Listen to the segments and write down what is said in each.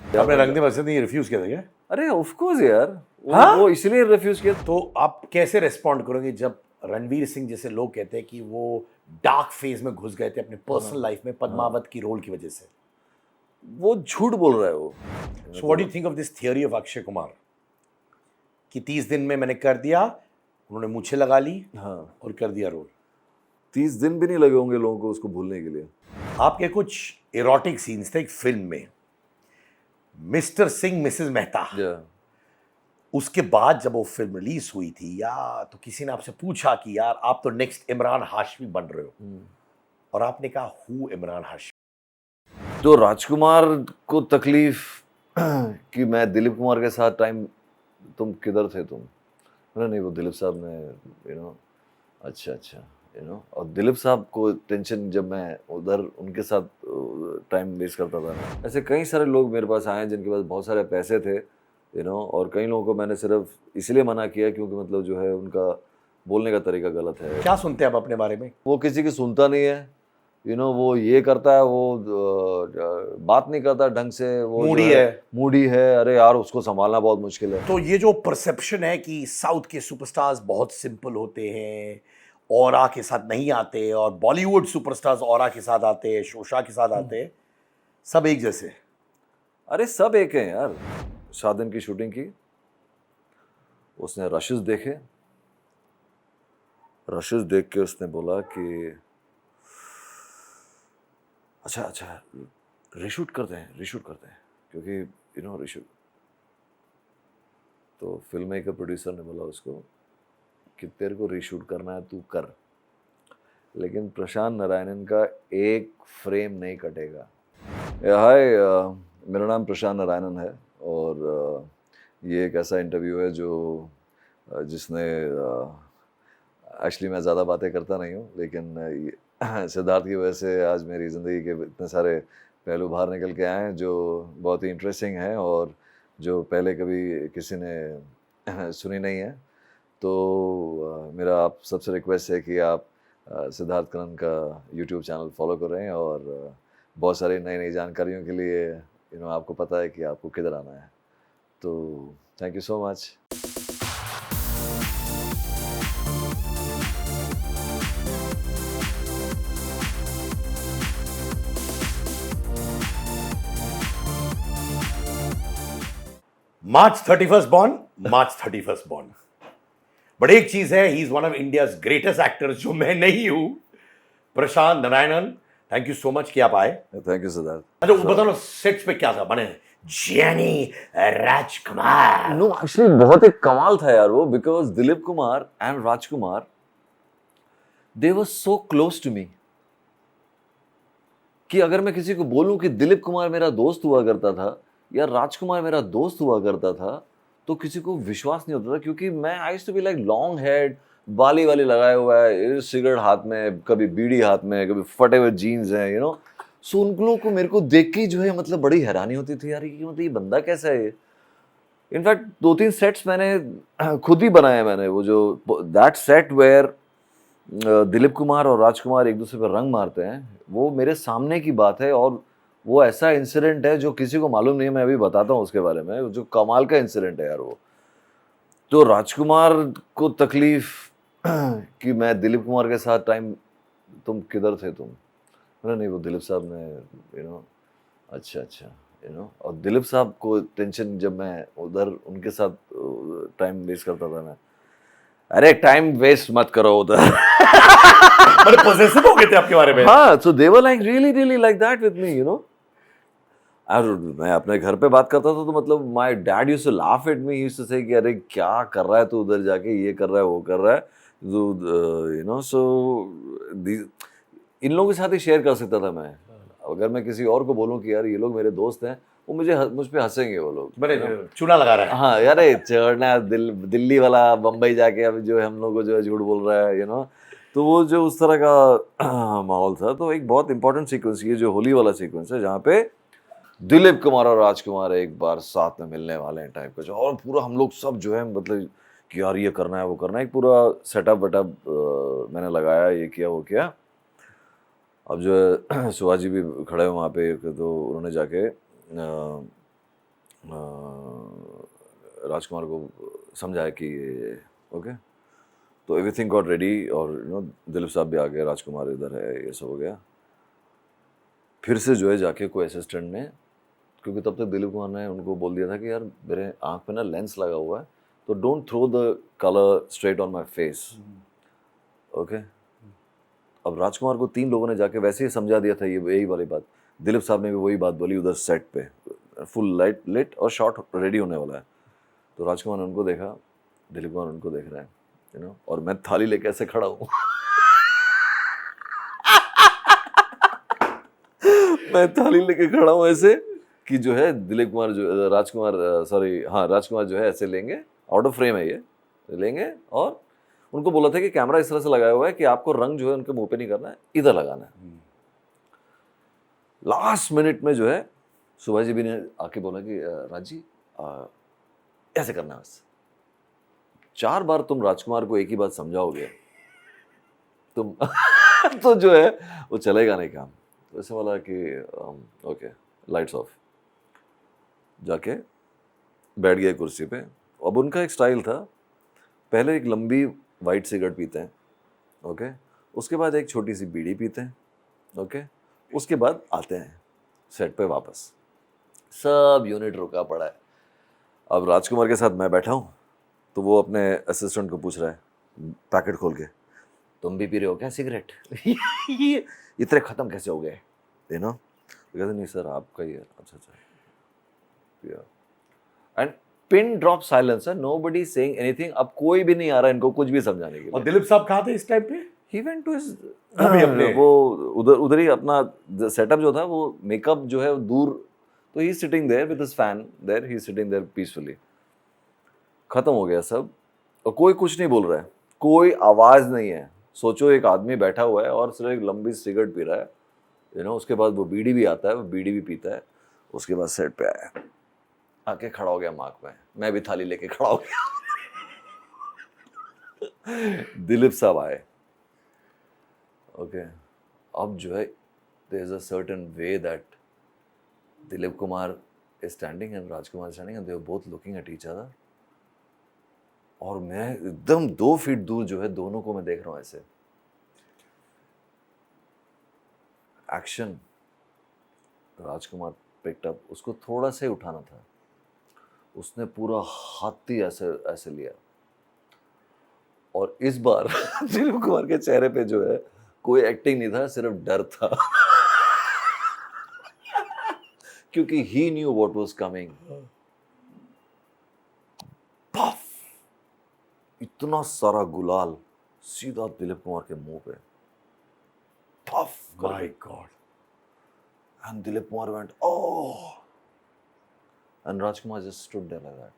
आपने रंग दे बसंती नहीं रिफ्यूज किया था क्या? अरे ऑफ कोर्स यार, हाँ? वो इसलिए रिफ्यूज किया। तो आप कैसे रिस्पॉन्ड करोगे जब रणवीर सिंह जैसे लोग कहते हैं कि वो डार्क फेज में घुस गए थे अपने पर्सनल लाइफ में पद्मावत की रोल की वजह से? वो झूठ बोल रहा है वो। So what do you think of this theory of Akshay Kumar कि 30 दिन में मैंने कर दिया, उन्होंने मूछें लगा ली हाँ, और कर दिया रोल? 30 दिन भी नहीं लगे होंगे लोगों को उसको भूलने के लिए। आपके कुछ इरोटिक सीन्स थे एक फिल्म में, मिस्टर सिंह मिसेस मेहता। उसके बाद जब वो फिल्म रिलीज हुई थी या तो किसी ने आपसे पूछा कि यार आप तो नेक्स्ट इमरान हाशमी बन रहे हो, और आपने कहा हु इमरान हाशमी? तो राजकुमार को तकलीफ कि मैं दिलीप कुमार के साथ टाइम, तुम किधर थे तुम? नहीं, वो दिलीप साहब ने अच्छा और दिलीप साहब को टेंशन जब मैं उधर उनके साथ टाइम वेस्ट करता था ना। ऐसे कई सारे लोग मेरे पास आए जिनके पास बहुत सारे पैसे थे और कई लोगों को मैंने सिर्फ इसलिए मना किया क्योंकि मतलब जो है उनका बोलने का तरीका गलत है। क्या सुनते हैं आप अपने बारे में? वो किसी की सुनता नहीं है, वो ये करता है, वो बात नहीं करता ढंग से, वो मूडी है। अरे यार उसको संभालना बहुत मुश्किल है। तो ये जो परसेप्शन है कि साउथ के सुपरस्टार्स बहुत सिंपल होते हैं, ऑरा के साथ नहीं आते, और बॉलीवुड सुपरस्टार्स ऑरा के साथ आते हैं, शोशा के साथ आते हैं, सब एक जैसे? अरे सब एक हैं यार। 7 दिन की शूटिंग की, उसने रशेस देखे, रशेस देख के उसने बोला कि अच्छा रीशूट करते हैं क्योंकि रीशूट। तो फिल्म मेकर प्रोड्यूसर ने बोला उसको कि तेरे को रीशूट करना है तू कर, लेकिन प्रशांत नारायणन का एक फ्रेम नहीं कटेगा। हाय, मेरा नाम प्रशांत नारायणन है और ये एक ऐसा इंटरव्यू है जो जिसने एक्चुअली मैं ज़्यादा बातें करता नहीं हूँ, लेकिन सिद्धार्थ की वजह से आज मेरी ज़िंदगी के इतने सारे पहलू बाहर निकल के आए हैं जो बहुत ही इंटरेस्टिंग हैं और जो पहले कभी किसी ने सुनी नहीं है। तो मेरा आप सबसे रिक्वेस्ट है कि आप सिद्धार्थ करण का यूट्यूब चैनल फॉलो करें और बहुत सारी नई नई जानकारियों के लिए आपको पता है कि आपको किधर आना है। तो thank you so much. March 31st born, March 31st born. But एक चीज है, he is one of India's greatest actors जो मैं नहीं हूं, Prashant Narayanan. Thank you so much कि आप आए। Thank you Siddharth. अच्छा वो बताओ, सेट्स पे क्या था? बने जेनी राजकुमार? नो, एक्चुअली बहुत एक कमाल था यार वो, because Dilip Kumar and Rajkumar, they were so close to me कि अगर मैं किसी को बोलूं कि दिलीप कुमार मेरा दोस्त हुआ करता था या राजकुमार मेरा दोस्त हुआ करता था तो किसी को विश्वास नहीं होता था, क्योंकि मैं I used to be like long head, बाली वाली लगाए हुआ है, सिगरेट हाथ में, कभी बीड़ी हाथ में, कभी फटे हुए जीन्स हैं सो उन लोगों को मेरे को देख के जो है मतलब बड़ी हैरानी होती थी यार कि मतलब ये बंदा कैसा है। इनफैक्ट 2-3 सेट्स मैंने खुद ही बनाए। मैंने वो जो that set where Dilip Kumar और राजकुमार एक दूसरे पर रंग मारते हैं, वो मेरे सामने की बात है और वो ऐसा इंसिडेंट है जो किसी को मालूम नहीं है। मैं अभी बताता हूँ उसके बारे में, जो कमाल का इंसिडेंट है यार वो। तो राजकुमार को तकलीफ कि मैं दिलीप कुमार के साथ टाइम, तुम किधर थे तुम? नहीं, वो दिलीप साहब ने अच्छा और दिलीप साहब को टेंशन जब मैं उधर उनके साथ टाइम वेस्ट करता था ना। अरे टाइम वेस्ट मत करो उधर। बड़े पॉजिटिव हो गए थे आपके बारे में। हाँ, so they were like really like that with me, और मैं अपने घर पे बात करता था तो मतलब my dad used to laugh at me, he used to say कि अरे क्या कर रहा है तू उधर जाके, ये कर रहा है वो कर रहा है, तो so इन लोगों के साथ ही शेयर कर सकता था मैं। अगर मैं किसी और को बोलूं कि यार ये लोग मेरे दोस्त हैं, वो मुझ पे हंसेंगे वो लोग। बड़े चूना लगा रहा है। हाँ यार, चढ़ना दिल्ली वाला बम्बई जाके अब जो है हम लोग को जो है झूठ बोल रहा है तो वो जो उस तरह का माहौल था। तो एक बहुत इंपॉर्टेंट सीक्वेंस, ये जो होली वाला सीक्वेंस है जहाँ पे दिलीप कुमार और राजकुमार एक बार साथ में मिलने वाले हैं टाइप का, और पूरा हम लोग सब जो है मतलब कि यार ये करना है वो करना है, एक पूरा सेटअप वेटअप मैंने लगाया, ये किया वो किया। अब जो है शिवाजी भी खड़े हैं वहाँ पे, तो उन्होंने जाके राजकुमार को समझाया कि ओके, तो एवरीथिंग गॉट रेडी और दिलीप साहब भी आ गए, राजकुमार इधर है, ये सब हो गया। फिर से जो है जाके कोई असिस्टेंट ने, क्योंकि तब तक दिलीप कुमार ने उनको बोल दिया था कि यार मेरे आँख पे ना लेंस लगा हुआ है, तो don't throw the colour straight on my face, okay. अब राजकुमार को 3 लोगों ने जाके वैसे ही समझा दिया था ये यही वाली बात। दिलीप साहब ने भी वही बात बोली उधर सेट पे, फुल लाइट लिट और शॉट रेडी होने वाला है। तो राजकुमार ने उनको देखा, दिलीप कुमार उनको देख रहा है, और मैं थाली लेके ऐसे खड़ा हूँ मैं थाली लेके खड़ा हूँ ऐसे कि जो है दिलीप कुमार जो राजकुमार जो है ऐसे लेंगे, आउट ऑफ फ्रेम है ये, लेंगे और उनको बोला था कि कैमरा इस तरह से लगाया हुआ है कि आपको रंग जो है उनके मुंह पे नहीं करना है, इधर लगाना है। लास्ट मिनट में जो है सुभाष जी भी ने आके बोला कि राजी ऐसे करना है बस। 4 बार तुम राजकुमार को एक ही बात समझाओगे तुम तो जो है वो चलेगा नहीं काम। तो ऐसे बोला कि ओके लाइट्स ऑफ, जाके बैठ गए कुर्सी पे। अब उनका एक स्टाइल था, पहले एक लंबी वाइट सिगरेट पीते हैं, ओके, उसके बाद एक छोटी सी बीड़ी पीते हैं, ओके, उसके बाद आते हैं सेट पे वापस। सब यूनिट रुका पड़ा है। अब राजकुमार के साथ मैं बैठा हूँ, तो वो अपने असिस्टेंट को पूछ रहा है पैकेट खोल के, तुम भी पी रहे हो क्या सिगरेट ये इतने ख़त्म कैसे हो गए, तो कहते नहीं सर आपका ही है। अच्छा एंड पिन ड्रॉप साइलेंस है, नोबडी सेइंग एनीथिंग। अब कोई भी नहीं आ रहा इनको कुछ भी समझाने के लिए। और दिलीप साहब कहाँ थे इस टाइम पे? ही वेंट टू हिज वो उधर ही अपना सेटअप जो था, वो मेकअप जो है दूर, तो he sitting there with his fan there, he sitting there peacefully. खत्म हो गया सब और कोई कुछ नहीं बोल रहा है, कोई आवाज नहीं है। सोचो एक आदमी बैठा हुआ है और सिर्फ एक लंबी सिगरेट पी रहा है, उसके बाद वो बीड़ी भी आता है, वो बीड़ी भी पीता है। उसके बाद सेट पे आया, आके खड़ा हो गया मार्क पे, मैं भी थाली लेके खड़ा हो गया दिलीप साहब आए, ओके। अब जो है there is a certain way that Dilip Kumar is standing and Rajkumar standing and they are both looking at each other. और मैं एकदम 2 फीट दूर जो है दोनों को मैं देख रहा हूं ऐसे। एक्शन, राजकुमार पिक्ड अप, उसको थोड़ा सा ही उठाना था, उसने पूरा हाथ ही ऐसे लिया। और इस बार दिलीप कुमार के चेहरे पे जो है कोई एक्टिंग नहीं था, सिर्फ डर था क्योंकि he knew what was coming. Puff, इतना सारा गुलाल सीधा दिलीप कुमार के मुंह पे, puff, my god. And Dilip Kumar went oh, and Rajkumar just stood there like that.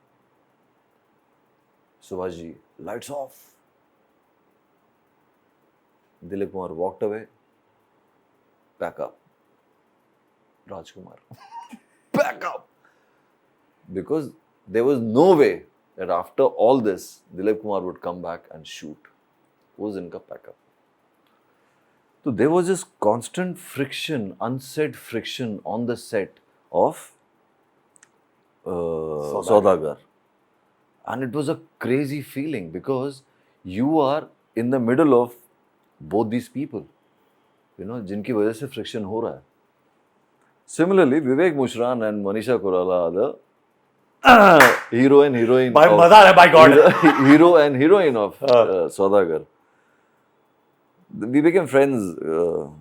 Subhaji, lights off. Dilip Kumar walked away. Back up. Rajkumar. Back up. Because there was no way that after all this, Dilip Kumar would come back and shoot. Was in ka back up. So there was this constant friction, unsaid friction on the set of Saudagar. And it was a crazy feeling because you are in the middle of both these people, जिनकी वजह से friction हो रहा है. Similarly, Vivek Mushran and Manisha Koirala are the hero and heroine. by God. Hero and heroine of Saudagar. We became friends.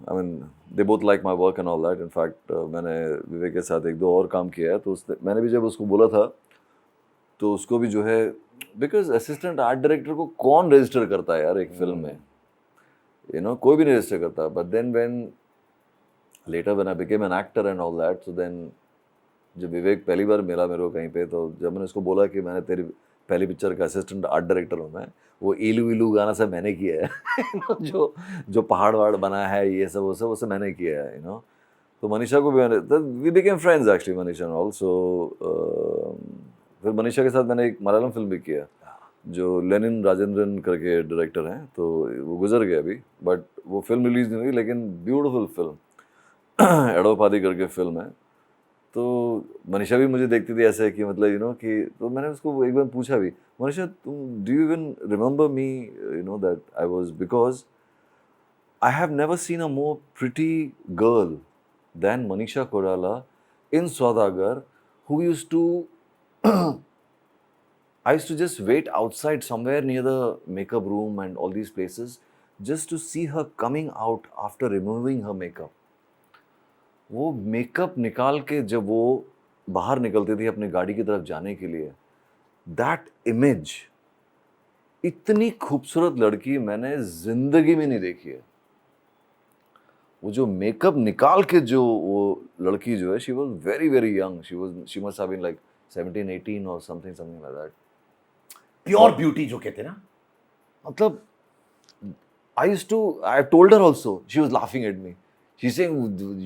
I mean, they both like my work and all that. In fact, मैंने विवेक के साथ 1-2 और काम किया है, तो मैंने भी जब उसको बोला था, तो उसको भी जो है, बिकॉज असिस्टेंट आर्ट डायरेक्टर को कौन रजिस्टर करता है यार एक फिल्म में, कोई भी नहीं रजिस्टर करता। But then when later when I became an actor and all that, so then जब विवेक पहली बार मिला मेरे को कहीं पे, तो जब मैंने उसको बोला कि मैंने तेरी पहली पिक्चर का असिस्टेंट आर्ट डायरेक्टर हूँ मैं, वो इलू इलू गाना सब मैंने किया है जो पहाड़ वहाड़ बना है, ये सब वो सब मैंने किया है, तो मनीषा को भी we became friends actually, Manisha and also. फिर मनीषा के साथ मैंने एक मलयालम फिल्म भी किया, जो लेनिन राजेंद्रन करके डायरेक्टर हैं, तो वो गुजर गया अभी, बट वो फिल्म रिलीज नहीं हुई, लेकिन ब्यूटीफुल फिल्म एडोपादी करके फिल्म है। तो मनीषा भी मुझे देखती थी ऐसे कि मतलब यू नो कि, तो मैंने उसको एक बार पूछा भी, मनीषा तुम do you even remember me you know that I was, because I have never seen a more pretty girl than Manisha Koirala in Saudagar, who used to I used to just wait outside somewhere near the makeup room and all these places just to see her coming out after removing her makeup. वो makeup निकाल के जब वो बाहर निकलती थी अपनी गाड़ी की तरफ जाने के लिए, that image, इतनी खूबसूरत लड़की मैंने जिंदगी में नहीं देखी है। वो जो मेकअप निकाल के जो वो लड़की जो है, she was very very young, she must have been like 17 18 और something like that. Pure beauty जो कहते हैं ना, मतलब I told her also, she was laughing at me, she's saying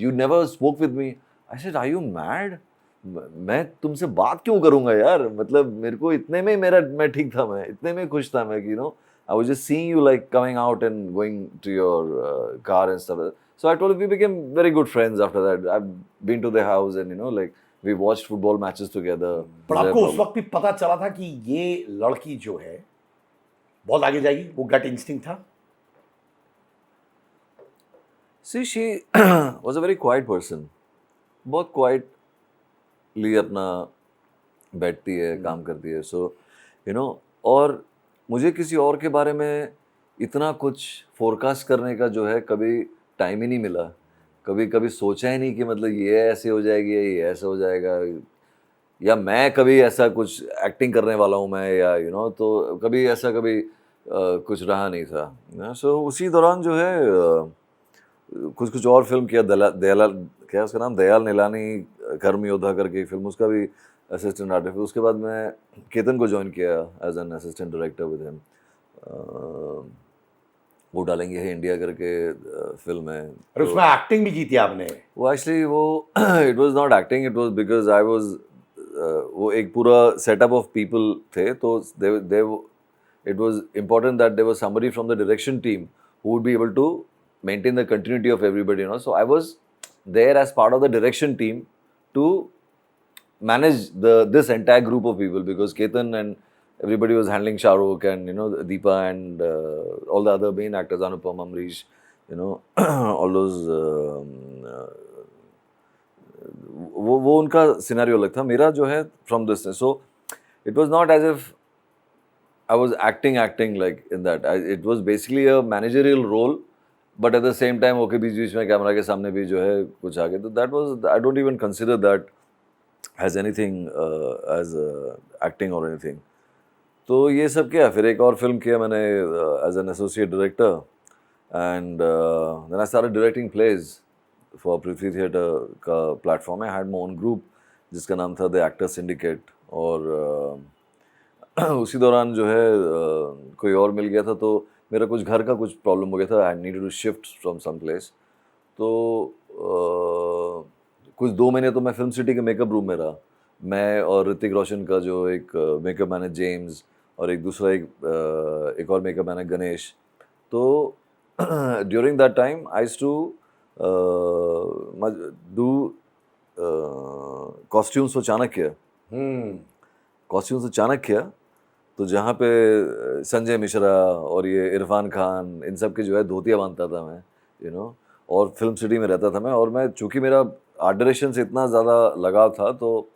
you never spoke with me. I said are you mad, मैं तुमसे बात क्यों करूंगा यार, मतलब मेरे को इतने में मैं ठीक था, मैं इतने में खुश था, मैं you know I was just seeing you like coming out and going to your car and stuff. So I told her, we became very good friends after that. I've been to their house and you know like we watched football matches together. पर आपको उस वक्त भी पता चला था कि ये लड़की जो है बहुत आगे जाएगी, वो गट इंस्टिंक्ट था? See, she was a very quiet person. बहुत quietly अपना बैठती है, काम करती है. So, you know, और मुझे किसी और के बारे में इतना कुछ फोरकास्ट करने का जो है कभी टाइम ही नहीं मिला. कभी सोचा ही नहीं कि मतलब ये ऐसे हो जाएगी, ये ऐसा हो जाएगा, या मैं कभी ऐसा कुछ एक्टिंग करने वाला हूँ मैं, या you know, तो कभी ऐसा कुछ रहा नहीं था. So, उसी दौरान जो है कुछ और फिल्म किया, क्या उसका नाम, दयाल निलानी कर्म योद्धा करके फिल्म, उसका भी असिस्टेंट आर्टिस्ट. उसके बाद मैं केतन को ज्वाइन किया as an assistant director with him. वो डालेंगे है इंडिया करके फिल्म है. और उसमें एक्टिंग भी की थी आपने? वो एक्चुअली वो it was not acting, it was because I was वो एक पूरा सेटअप ऑफ पीपल थे, तो they it was important that there was somebody from the direction team who would be able to maintain the continuity of everybody, you know. So I was there as part of the direction team to manage this entire group of people, because Ketan and everybody was handling Shah Rukh and you know Deepa and all the other main actors, Anupam, Amrish, you know, all those वो उनका scenario अलग था. मेरा जो है from this, so it was not as if I was acting like in that. It was basically a managerial role, but at the same time okay बीच में camera के सामने भी जो है कुछ आगे, तो that was, I don't even consider that as anything as acting or anything. तो ये सब किया. फिर एक और फिल्म किया मैंने as an associate director, and then I started directing plays for Prithvi Theatre का platform. I had my own group जिसका नाम था The Actors Syndicate, और उसी दौरान जो है कोई और मिल गया था, तो मेरा कुछ घर का कुछ प्रॉब्लम हो गया था. I needed to shift from some place. तो कुछ 2 महीने तो मैं फिल्म सिटी के मेकअप रूम में रहा. मैं और ऋतिक रोशन का जो एक मेकअप मैन है जेम्स, और एक दूसरा एक और मेकअप मैन है गणेश. तो during that time I used to do costumes for Chanakya. Costumes for Chanakya, तो जहाँ पे संजय मिश्रा और ये इरफान खान, इन सब के जो है धोतिया बांधता था मैं, यू नो, और फिल्म सिटी में रहता था मैं. और मैं चूँकि मेरा आर्ट डायरेक्शन से इतना ज़्यादा लगाव था, तो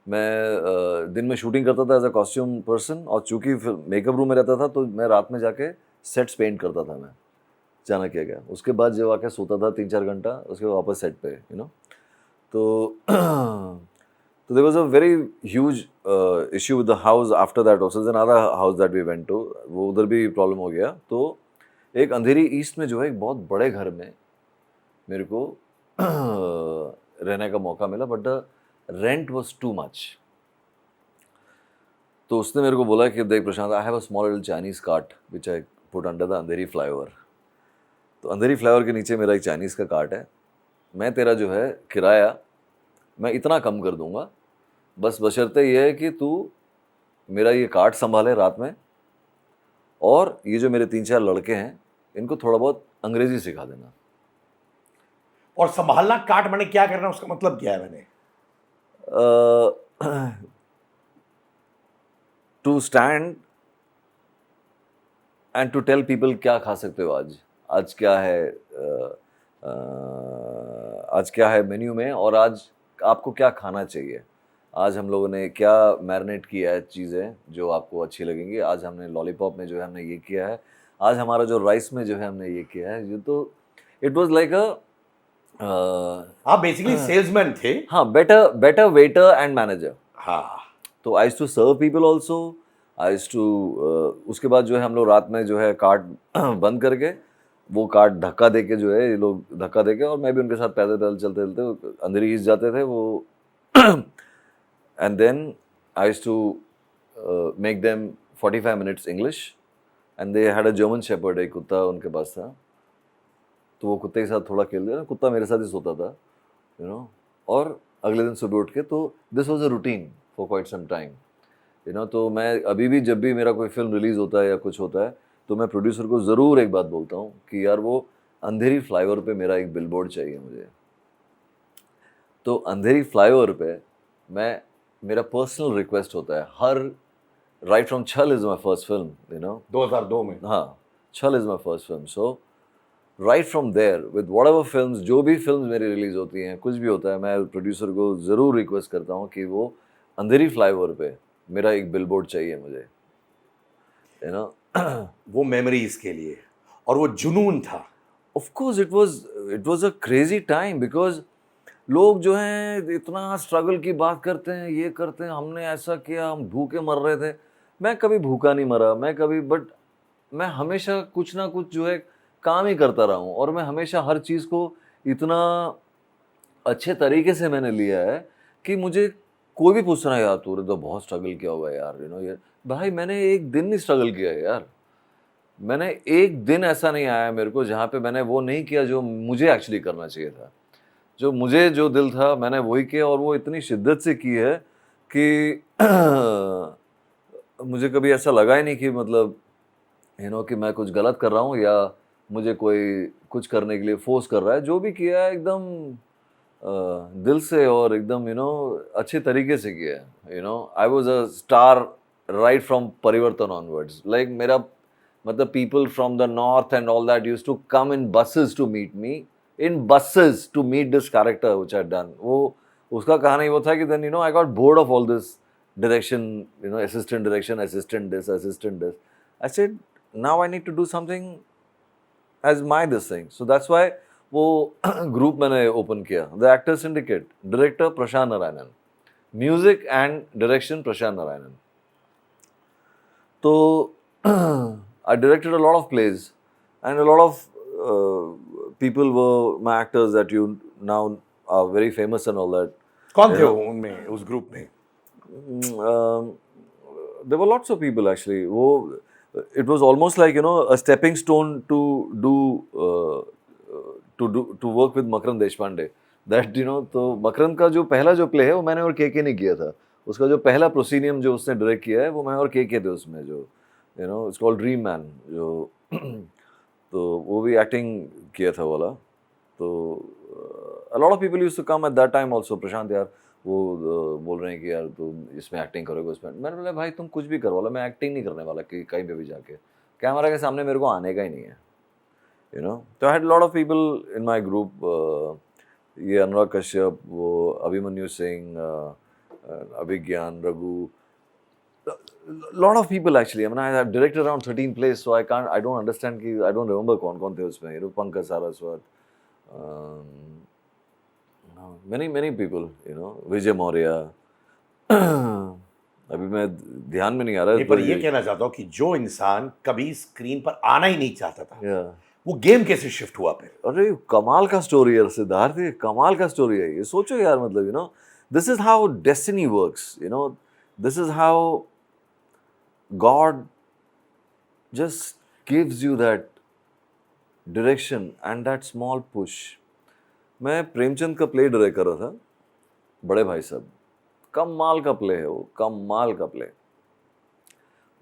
मैं दिन में शूटिंग करता था एज अ कॉस्ट्यूम पर्सन, और चूँकि मेकअप रूम में रहता था, तो मैं रात में जाके सेट्स पेंट करता था मैं चाणक्य का. उसके बाद जब आके सोता था 3-4 घंटा, उसके बाद वापस सेट पे, यू नो. तो there was a very huge issue with the house after that also. There's another house that we went to, वो उधर भी प्रॉब्लम हो गया. तो एक अंधेरी ईस्ट में जो है एक बहुत बड़े घर में मेरे को रहने का मौका मिला, but the rent was too much. तो उसने मेरे को बोला कि देख Prashant, I have a small little Chinese cart which I put under the Andheri flyover. तो अंधेरी फ्लाईओवर के नीचे मेरा एक चाइनीज़ का कार्ट है. मैं तेरा जो है किराया मैं इतना कम कर दूंगा, बस बशर्ते ये है कि तू मेरा ये कार्ट संभाले रात में, और ये जो मेरे 3-4 लड़के हैं इनको थोड़ा बहुत अंग्रेजी सिखा देना. और संभालना कार्ट मैंने क्या करना, उसका मतलब क्या है? मैंने to stand and to tell people क्या खा सकते हो आज क्या है, आज क्या है मेन्यू में, और आज आपको क्या खाना चाहिए। आज हम लोगों ने क्या मैरिनेट किया है चीज़ें जो आपको अच्छी लगेंगी। आज हमने लॉलीपॉप में जो है हमने ये किया है, आज हमारा जो राइस में जो है हमने ये किया है। ये तो इट वाज लाइक अ आप बेसिकली सेल्समैन थे। हाँ, बेटर वेटर एंड मैनेजर। हाँ, तो I to serve people also, I to उसके बाद जो है हम लोग रात में जो है कार्ट बंद करके, वो कार्ट धक्का दे के जो है ये लोग धक्का दे के, और मैं भी उनके साथ पैदल पैदल चलते चलते अंदर ही घिस जाते थे वो। And then I to make them 45 minutes English, and they had a German shepherd, एक कुत्ता उनके पास था, तो वो कुत्ते के साथ थोड़ा खेलते थे। कुत्ता मेरे साथ ही सोता था, यू नो। और अगले दिन सुबह उठ के, तो this was a routine for quite some time, you know. तो मैं अभी भी जब भी मेरा कोई फिल्म रिलीज होता है या कुछ होता है, तो मैं प्रोड्यूसर को ज़रूर एक बात बोलता हूँ कि यार वो अंधेरी फ्लाईओवर पे मेरा एक बिलबोर्ड चाहिए मुझे। तो अंधेरी फ्लाईओवर पे मेरा पर्सनल रिक्वेस्ट होता है हर, right from Chhal is my first film, you know, 2002 में। हाँ, Chhal is my first film. So right from there with whatever films, जो भी फिल्म्स मेरी रिलीज होती हैं, कुछ भी होता है, मैं प्रोड्यूसर को ज़रूर रिक्वेस्ट करता हूँ कि वो अंधेरी फ्लाईओवर पे मेरा एक बिलबोर्ड चाहिए मुझे, यू नो। वो मेमोरीज के लिए, और वो जुनून था। Of course it was a crazy time, because लोग जो हैं इतना स्ट्रगल की बात करते हैं, ये करते हैं, हमने ऐसा किया, हम भूखे मर रहे थे। मैं कभी भूखा नहीं मरा, बट मैं हमेशा कुछ ना कुछ जो है काम ही करता रहा हूँ, और मैं हमेशा हर चीज़ को इतना अच्छे तरीके से मैंने लिया है कि मुझे कोई भी पूछ रहा है, यार तूने तो बहुत स्ट्रगल किया होगा यार, यू नो। यार भाई, मैंने एक दिन नहीं स्ट्रगल किया है यार। मैंने एक दिन ऐसा नहीं आया मेरे को जहाँ पे मैंने वो नहीं किया जो मुझे एक्चुअली करना चाहिए था। जो दिल था मैंने वही किया, और वो इतनी शिद्दत से की है कि मुझे कभी ऐसा लगा ही नहीं कि मतलब यू नो कि मैं कुछ गलत कर रहा हूँ या मुझे कोई कुछ करने के लिए फोर्स कर रहा है। जो भी किया है एकदम दिल से और एकदम यू नो अच्छे तरीके से किया है, you know. I was a star right from Parivartan onwards, like मेरा मतलब people from the north and all that used to come in buses to meet me, in buses to meet this character which I had done. वो उसका कहानी वो था कि then you know I got bored of all this direction, you know, assistant direction, assistant this. I said, now I need to do something as my this thing. So that's why वो group मैंने open किया, the actor syndicate. Director Prashant Narayanan, music and direction Prashant Narayanan. तो I directed a lot of plays and a lot of people were my actors that you now are very famous and all that. कौन थे वो उनमें, उस group में? There were lots of people actually. It was almost like, you know, a stepping stone to work with Makarand Deshpande. That, you know, तो मकरंद का जो पहला जो प्ले है वो मैंने और के ने किया था। उसका जो पहला प्रोसीनियम जो उसने डायरेक्ट किया है वो मैं और के थे उसमें, जो you know it's called dream man, जो तो वो भी एक्टिंग किया था वाला। तो a lot of people used to come at that time also, प्रशांत यार वो बोल रहे हैं कि यार तुम इसमें एक्टिंग करोगे उसमें। मैंने बोला भाई तुम कुछ भी करो वाला, मैं एक्टिंग नहीं करने वाला कि कहीं पे भी जाके, कैमरा के सामने मेरे को आने का ही नहीं है, यू नो। तो I had lot of people in my group, ये अनुराग कश्यप, वो अभिमन्यु सिंह, अभिज्ञान, Raghu, lot of people actually. I mean, I have directed around 13 plays, so I don't understand कि I don't remember कौन थे उसमें, you know, Pankaj Saraswat, many people, you know, Vijay Maurya. अभी मैं ध्यान में नहीं आ रहा है। पर ये कहना चाहता हूँ कि जो इंसान कभी स्क्रीन पर आना ही नहीं चाहता था, Yeah. वो गेम कैसे शिफ्ट हुआ फिर? अरे कमाल का स्टोरी है सिद्धार्थ, ये कमाल का स्टोरी है। ये सोचो यार, मतलब you know this is how destiny works, you know, this is how God just gives you that direction and that small push. मैं प्रेमचंद का प्ले डायरेक्ट कर रहा था, बड़े भाई साहब, कमाल का प्ले है वो, कमाल का प्ले।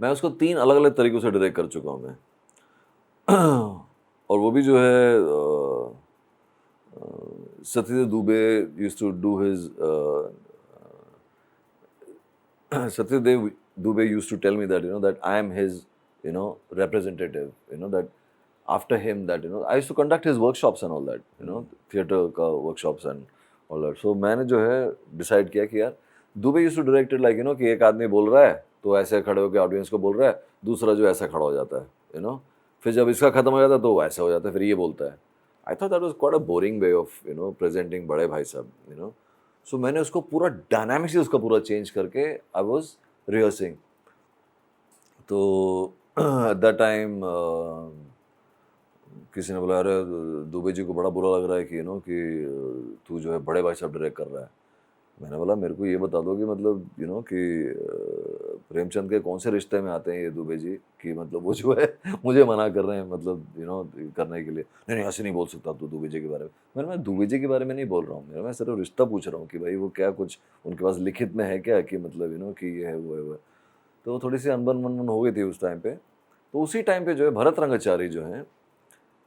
मैं उसको 3 अलग अलग तरीकों से डायरेक्ट कर चुका हूँ मैं। और वो भी जो है Satyadev Dubey used to do his Satyadev Dubey used to tell me that, that I am his, representative, that after him that, I used to conduct his workshops and all that, theater ka workshops and all that. So मैंने जो है decide किया कि यार Dubey used to direct it like, कि एक आदमी बोल रहा है तो ऐसे खड़े होकर ऑडियंस को बोल रहा है, दूसरा जो ऐसा खड़ा हो जाता है, फिर जब इसका खत्म हो जाता है तो ऐसा हो जाता है, फिर ये बोलता है. I thought that was quite a boring way of, presenting बड़े भाई साहब, So मैंने उसको पूरा डायनामिक्स ही उसका पूरा चेंज करके I was rehearsing. तो at that time किसी ने बोला अरे दुबे जी को बड़ा बुरा लग रहा है कि कि तू जो है बड़े भाई साहब डायरेक्ट कर रहा है. मैंने बोला मेरे को ये बता दो कि मतलब कि प्रेमचंद के कौन से रिश्ते में आते हैं ये दुबे जी कि मतलब वो जो है मुझे मना कर रहे हैं मतलब करने के लिए. नहीं ऐसे नहीं बोल सकता तू दुबे जी के बारे में. मैं दुबे जी के बारे में नहीं बोल रहा हूँ, मैं सिर्फ रिश्ता पूछ रहा हूँ कि भाई वो क्या कुछ उनके पास लिखित में है क्या कि मतलब कि ये है वो है वो. तो थोड़ी सी अनबन मनबन हो गई थी उस टाइम पे. तो उसी टाइम पे जो है भरत रंगाचारी जो है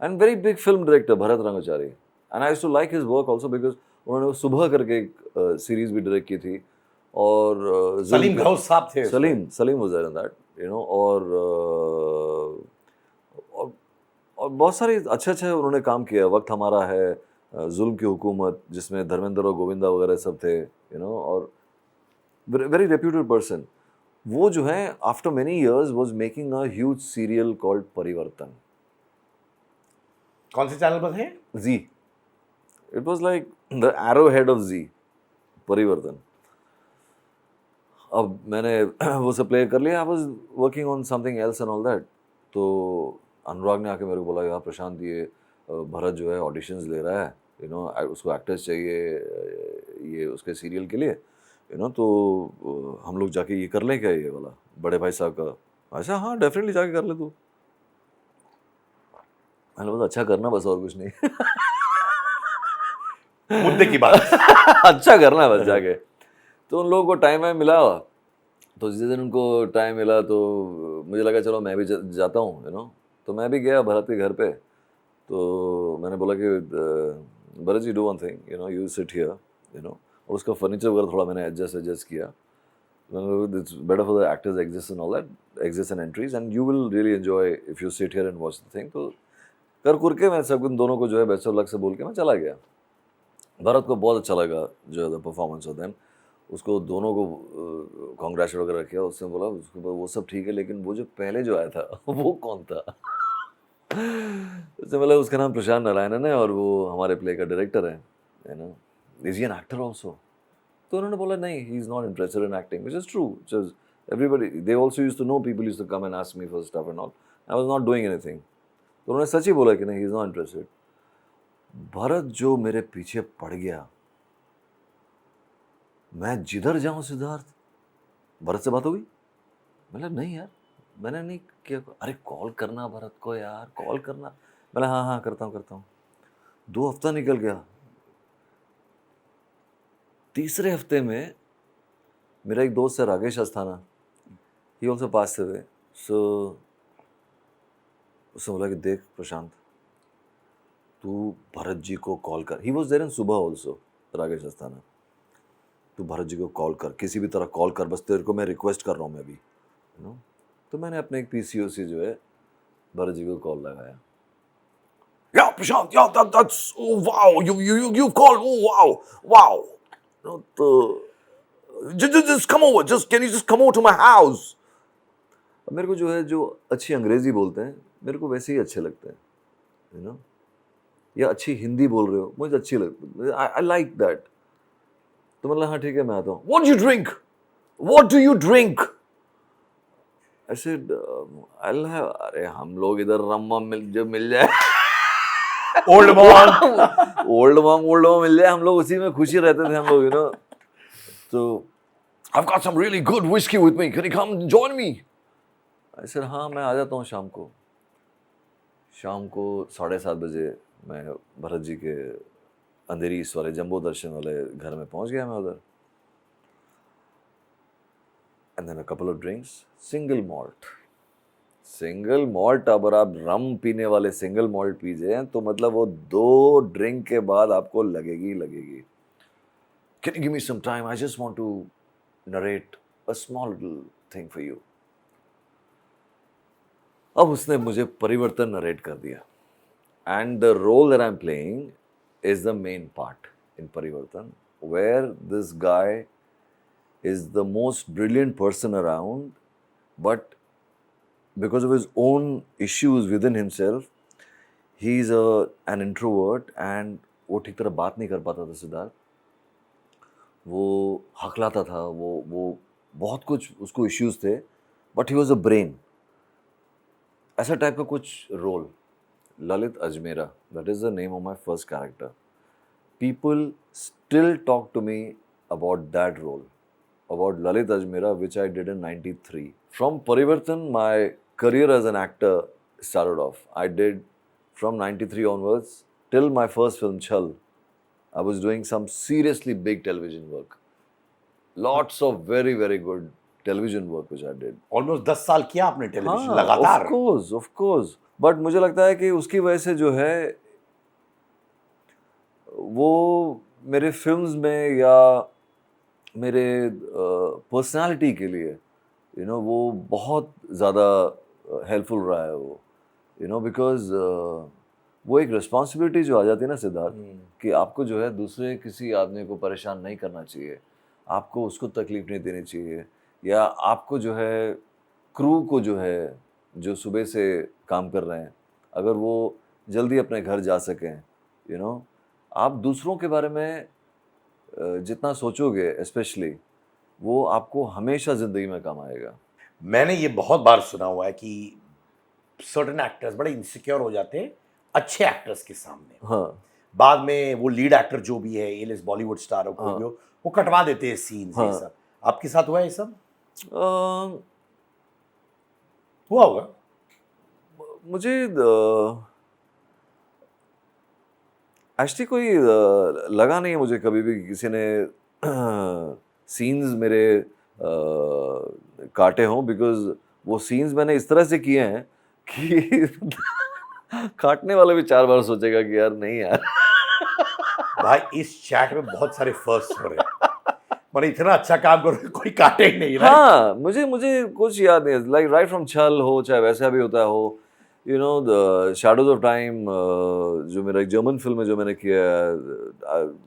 and very big film director Bharat Rangachari, and I used to like his work also because उन्होंने सुबह करके एक सीरीज भी डायरेक्ट की थी और सलीम गौस साहब थे. Salim was there in that और बहुत सारे अच्छे उन्होंने काम किया. वक्त हमारा है, जुल्म की हुकूमत जिसमें धर्मेंद्र और गोविंदा वगैरह सब थे, और वेरी रेप्यूटेड पर्सन. वो जो है after many years was making a huge serial called Parivartan. कौन से चैनल पर थे? Zee. It was like the arrow head of Zee, Parivartan. अब मैंने वो सब प्ले कर लिया. I was working on something else and all that. तो अनुराग ने आके मेरे को बोला यार प्रशांत ये भरत जो है ऑडिशंस ले रहा है, उसको एक्टर्स चाहिए ये उसके सीरियल के लिए, तो हम लोग जाके ये कर लें क्या ये वाला बड़े भाई साहब का. ऐसा हाँ डेफिनेटली जाके कर ले तू. मैंने बोला अच्छा करना बस और कुछ नहीं. मुद्दे की बात. अच्छा करना बस जाके. तो उन लोगों को टाइम मिला. तो जिस दिन उनको टाइम मिला तो मुझे लगा चलो मैं भी जाता हूँ, तो मैं भी गया भरत के घर पे. तो मैंने बोला कि Bharat ji do one thing, you sit here, और उसका फर्नीचर वगैरह थोड़ा मैंने एडजस्ट किया. It's better for the actors exist and all that, exist and entries, and you will really enjoy if you sit here and watch the thing. तो कर के मैं सब दोनों को जो है बेस्ट ऑफ लक से बोल के मैं चला गया. भरत को बहुत अच्छा लगा जो है परफॉर्मेंस ऑफ देम. उसको दोनों को कॉन्ग्रेचुलेट वगैरह किया. उसने बोला उसके बाद वो सब ठीक है लेकिन वो जो पहले जो आया था वो कौन था. उसने बोला उसका नाम प्रशांत नारायणन है और वो हमारे प्ले का डायरेक्टर है, is he an actor also. तो उन्होंने बोला नहीं he is not interested in acting, which is true. Everybody they also used to know people used to come and ask me for stuff and all. I was not doing anything. तो उन्होंने सच ही बोला कि नहीं he is not interested. Bharat जो मेरे पीछे पड़ गया, मैं जिधर जाऊं सिद्धार्थ भरत से बात हो गई. बोला नहीं यार मैंने नहीं किया. अरे कॉल करना भरत को यार, कॉल करना. बोला हाँ करता हूँ. 2 हफ्ता निकल गया. तीसरे हफ्ते में मेरा एक दोस्त है Rakesh Asthana, he also pass away. So उसने बोला कि देख प्रशांत तू भरत जी को कॉल कर. ही वॉज देयर इन सुबह ऑल्सो, राकेश अस्थाना. तू भरत जी को कॉल कर, किसी भी तरह कॉल कर, बस तेरे को मैं रिक्वेस्ट कर रहा हूँ मैं भी, तो मैंने अपने एक PCOC जो है भरत जी को कॉल लगाया. या प्रशांत या that's oh wow you called, oh wow. तो just come over, can you just come over to my house. अब मेरे को जो है जो अच्छी अंग्रेजी बोलते हैं मेरे को वैसे ही अच्छे लगते हैं, या अच्छी हिंदी बोल रहे हो मुझे अच्छी लगती है. I like that. तो मतलब हाँ ठीक है मैं आता हूँ. What do you drink? I said I'll have. अरे हम लोग इधर रम्मा मिल जाए ओल्ड मॉन्ग मिल जाए हम लोग उसी में खुशी रहते थे हम लोग, तो I've got some really good whiskey with me, can you come join me? I said हाँ मैं आ जाता हूँ शाम को. 7:30 बजे मैं भरत जी के अंधेरी इस वाले जम्बो दर्शन वाले घर में पहुंच गया मैं उधर. And then a couple of drinks, single malt. अगर आप रम पीने वाले सिंगल मॉल्ट पी जाए तो मतलब वो 2 ड्रिंक के बाद आपको लगेगी. Can you give me some time? I just want to narrate a small little thing for you. अब उसने मुझे परिवर्तन नरेट कर दिया, and the role that I'm playing is the main part in Parivartan, where this guy is the most brilliant person around, but because of his own issues within himself, he's an introvert, and वो ठीक तरह बात नहीं कर पाता था सिद्धार्थ, वो हकलाता था, वो बहुत कुछ उसको issues थे, but he was a brain. ऐसा टाइप का कुछ role, Lalit Ajmera, that is the name of my first character. People still talk to me about that role, about Lalit Ajmera, which I did in 93. From Parivartan, my career as an actor started off. I did from 93 onwards till my first film Chhal. I was doing some seriously big television work. Lots of very, very good television work which I did. Almost 10 साल किया आपने television लगातार. Of course. But मुझे लगता है कि उसकी वजह से जो है वो मेरे फिल्म्स में या मेरे पर्सनालिटी के लिए वो बहुत ज़्यादा हेल्पफुल रहा है वो बिकॉज वो एक रिस्पॉन्सिबिलिटी जो आ जाती है ना सिद्धार्थ, कि आपको जो है दूसरे किसी आदमी को परेशान नहीं करना चाहिए, आपको उसको तकलीफ नहीं देनी चाहिए, या आपको जो है क्रू को जो है जो सुबह से काम कर रहे हैं, अगर वो जल्दी अपने घर जा सकें, आप दूसरों के बारे में जितना सोचोगे स्पेशली, वो आपको हमेशा ज़िंदगी में काम आएगा. मैंने ये बहुत बार सुना हुआ है कि सर्टेन एक्टर्स बड़े इनसिक्योर हो जाते हैं अच्छे एक्टर्स के सामने. हाँ. बाद में वो लीड एक्टर जो भी है, एलिस बॉलीवुड स्टार हो कोई भी हो, वो कटवा देते हैं सीन्स. ये सब आपके साथ हुआ है? ये सब हुआ होगा. मुझे एक्चुअली कोई लगा नहीं है मुझे कभी भी किसी ने सीन्स मेरे काटे हों, बिकॉज वो सीन्स मैंने इस तरह से किए हैं कि काटने वाला भी 4 बार सोचेगा कि यार नहीं यार. भाई इस चैट में बहुत सारे फर्स्ट हो रहे हैं, पर इतना अच्छा काम करो कोई काटे ही नहीं. हाँ, मुझे कुछ याद नहीं, लाइक राइट फ्रॉम छल हो, चाहे वैसा भी होता हो, द शैडोज ऑफ टाइम, जो मेरा एक जर्मन फिल्म है जो मैंने किया,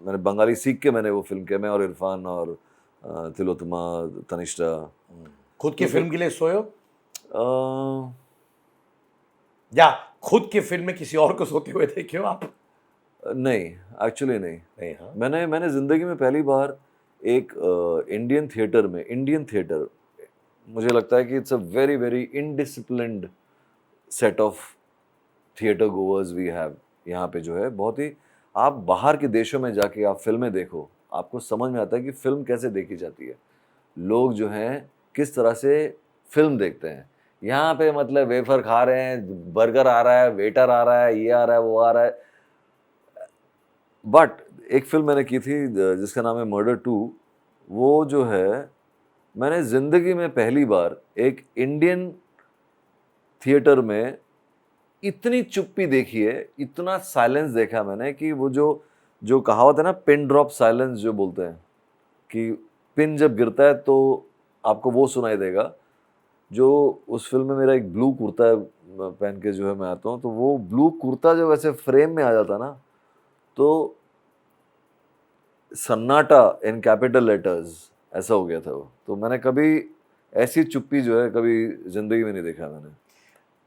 मैंने बंगाली सीख के मैंने वो फिल्म किया, मैं और इरफान और तिलोत्तमा, तनिष्ठा. खुद की फिल्म के लिए सोए हो या खुद की फिल्म में किसी और को सोते हुए देखे हो आप? नहीं, एक्चुअली नहीं. हाँ. मैंने ज़िंदगी में पहली बार एक इंडियन थिएटर, मुझे लगता है कि it's a very very indisciplined set of theatre goers we have यहाँ पे. जो है बहुत ही, आप बाहर के देशों में जाके आप फिल्में देखो, आपको समझ में आता है कि फिल्म कैसे देखी जाती है, लोग जो हैं किस तरह से फिल्म देखते हैं. यहाँ पे मतलब वेफर खा रहे हैं, बर्गर आ रहा है, वेटर आ रहा है, ये आ रहा है, वो आ रहा है. बट एक फिल्म मैंने की थी जिसका नाम है मर्डर 2. वो जो है मैंने ज़िंदगी में पहली बार एक इंडियन थिएटर में इतनी चुप्पी देखी है, इतना साइलेंस देखा मैंने कि वो जो कहावत है ना, पिन ड्रॉप साइलेंस जो बोलते हैं, कि पिन जब गिरता है तो आपको वो सुनाई देगा. जो उस फिल्म में मेरा एक ब्लू कुर्ता पहन के जो है मैं आता हूँ, तो वो ब्लू कुर्ता जब ऐसे फ्रेम में आ जाता ना, तो सन्नाटा इन कैपिटल लेटर्स ऐसा हो गया था वो. तो मैंने कभी ऐसी चुप्पी जो है कभी जिंदगी में नहीं देखा मैंने.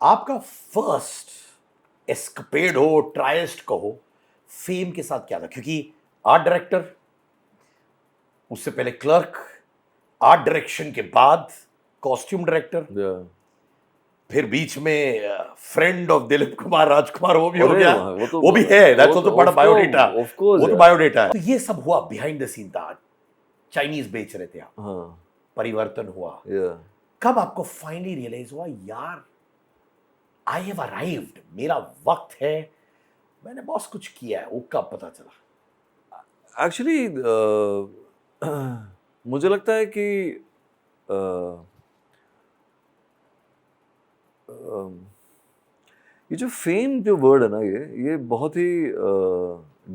आपका फर्स्ट एस्केपेड हो, ट्राइस्ट कहो, फेम के साथ क्या था? क्योंकि आर्ट डायरेक्टर, उससे पहले क्लर्क, आर्ट डायरेक्शन के बाद कॉस्ट्यूम डायरेक्टर, फिर बीच में फ्रेंड ऑफ दिलीप कुमार राजकुमार, वो भी हो गया. वो भी है, दैट्स आल्सो बड़ा बायोडेटा. वो तो बायोडेटा है. तो ये सब हुआ बिहाइंड द सीन था. चाइनीज बेच रहे थे आप, परिवर्तन हुआ. कब आपको फाइनली रियलाइज हुआ यार आई हैव अराइव्ड, मेरा वक्त है, मैंने बॉस कुछ किया है? वो कब पता चला? एक्चुअली मुझे लगता है कि ये जो फेम जो वर्ड है ना, ये बहुत ही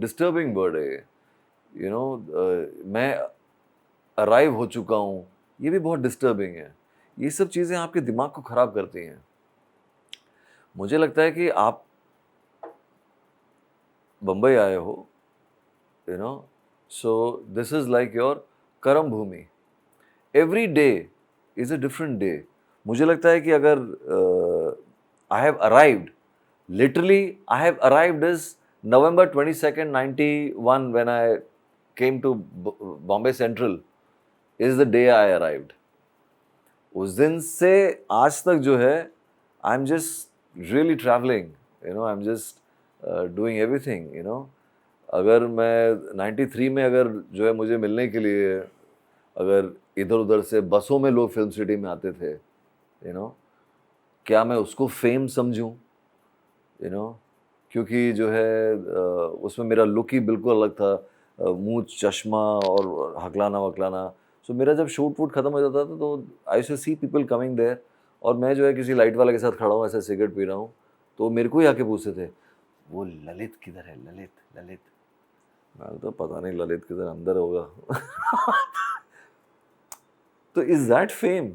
डिस्टर्बिंग वर्ड है. मैं अराइव हो चुका हूँ, ये भी बहुत डिस्टर्बिंग है। ये सब चीज़ें आपके दिमाग को ख़राब करती हैं। मुझे लगता है कि आप बम्बई आए हो, you know, so this is like your karma bhoomi. Every day is a different day. मुझे लगता है कि अगर I have arrived, literally I have arrived is November 22nd, 91 when I came to Bombay Central is the day I arrived. उस दिन से आज तक जो है I am just really travelling, you know, I am just doing everything, you know. अगर मैं 93 में अगर जो है मुझे मिलने के लिए अगर इधर उधर से बसों में लोग फिल्म सिटी में आते थे, यू नो, क्या मैं उसको फेम समझूं, यू नो, क्योंकि जो है उसमें मेरा लुक ही बिल्कुल अलग था, मुंह चश्मा और हकलाना वकलाना। सो मेरा जब शूट वूट खत्म हो जाता था तो आई से सी पीपल कमिंग देयर, और मैं जो है किसी लाइट वाले के साथ खड़ा हूँ, ऐसे सिगरेट पी रहा हूँ, तो मेरे को ही आके पूछते थे वो ललित किधर है, ललित ललित। मैं तो पता नहीं ललित किधर, अंदर होगा। तो इज दैट फेम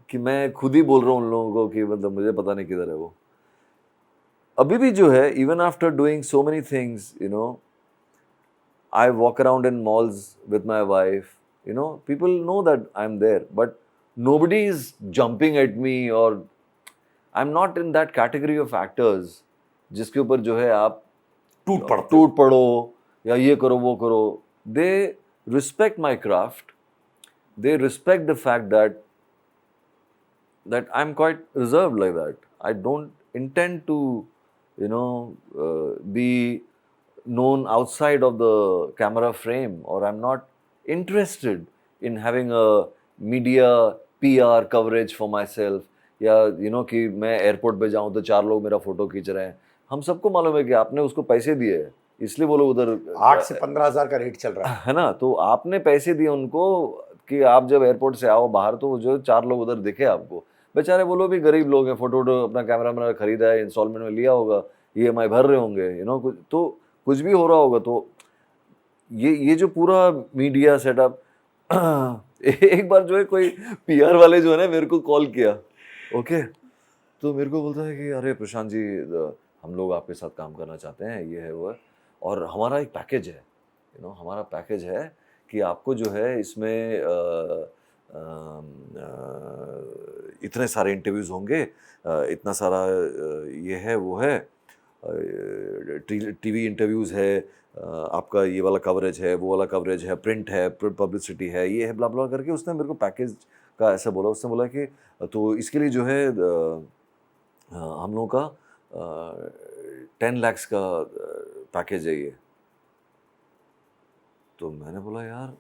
कि मैं खुद ही बोल रहा हूँ उन लोगों को कि मतलब मुझे पता नहीं किधर है वो। अभी भी जो है, even after doing so many things, you know, I walk around in malls with my wife, you know, people know that I'm there, but nobody is jumping at me, or I'm not in that category of actors जिसके ऊपर जो है आप टूट पड़ो या ये करो वो करो। They respect my craft, they respect the fact that I'm quite reserved like that. I don't intend to, you know, be known outside of the camera frame, or I'm not interested in having a media PR coverage for myself, या you know कि मैं airport पे जाऊं तो 4 लोग मेरा photo खींच रहे हैं। हम सबको मालूम है कि आपने उसको पैसे दिए हैं, इसलिए वो लोग उधर 8 से 15,000 का रेट चल रहा है ना, तो आपने पैसे दिए उनको कि आप जब एयरपोर्ट से आओ बाहर तो जो 4 लोग उधर दिखे आपको, बेचारे वो लोग भी गरीब लोग हैं, फोटो वोटो अपना कैमरा मैना खरीदा है, इंस्टॉलमेंट में लिया होगा, EMI भर रहे होंगे, यू नो, तो कुछ भी हो रहा होगा। तो ये जो पूरा मीडिया सेटअप, एक बार जो है कोई PR वाले जो है ना मेरे को कॉल किया, ओके, तो मेरे को बोलता है कि अरे प्रशांत जी, हम लोग आपके साथ काम करना चाहते हैं, ये है वो है, और हमारा एक पैकेज है, यू नो, हमारा पैकेज है कि आपको जो है इसमें इतने सारे इंटरव्यूज़ होंगे, इतना सारा ये है वो है, TV इंटरव्यूज़ है, आपका ये वाला कवरेज है, वो वाला कवरेज है, प्रिंट है, पब्लिसिटी है, ये है, ब्ला ब्ला करके उसने मेरे को पैकेज का ऐसा बोला। उसने बोला कि तो इसके लिए जो है हम लोगों का 10 lakhs का पैकेज है ये। तो मैंने बोला यार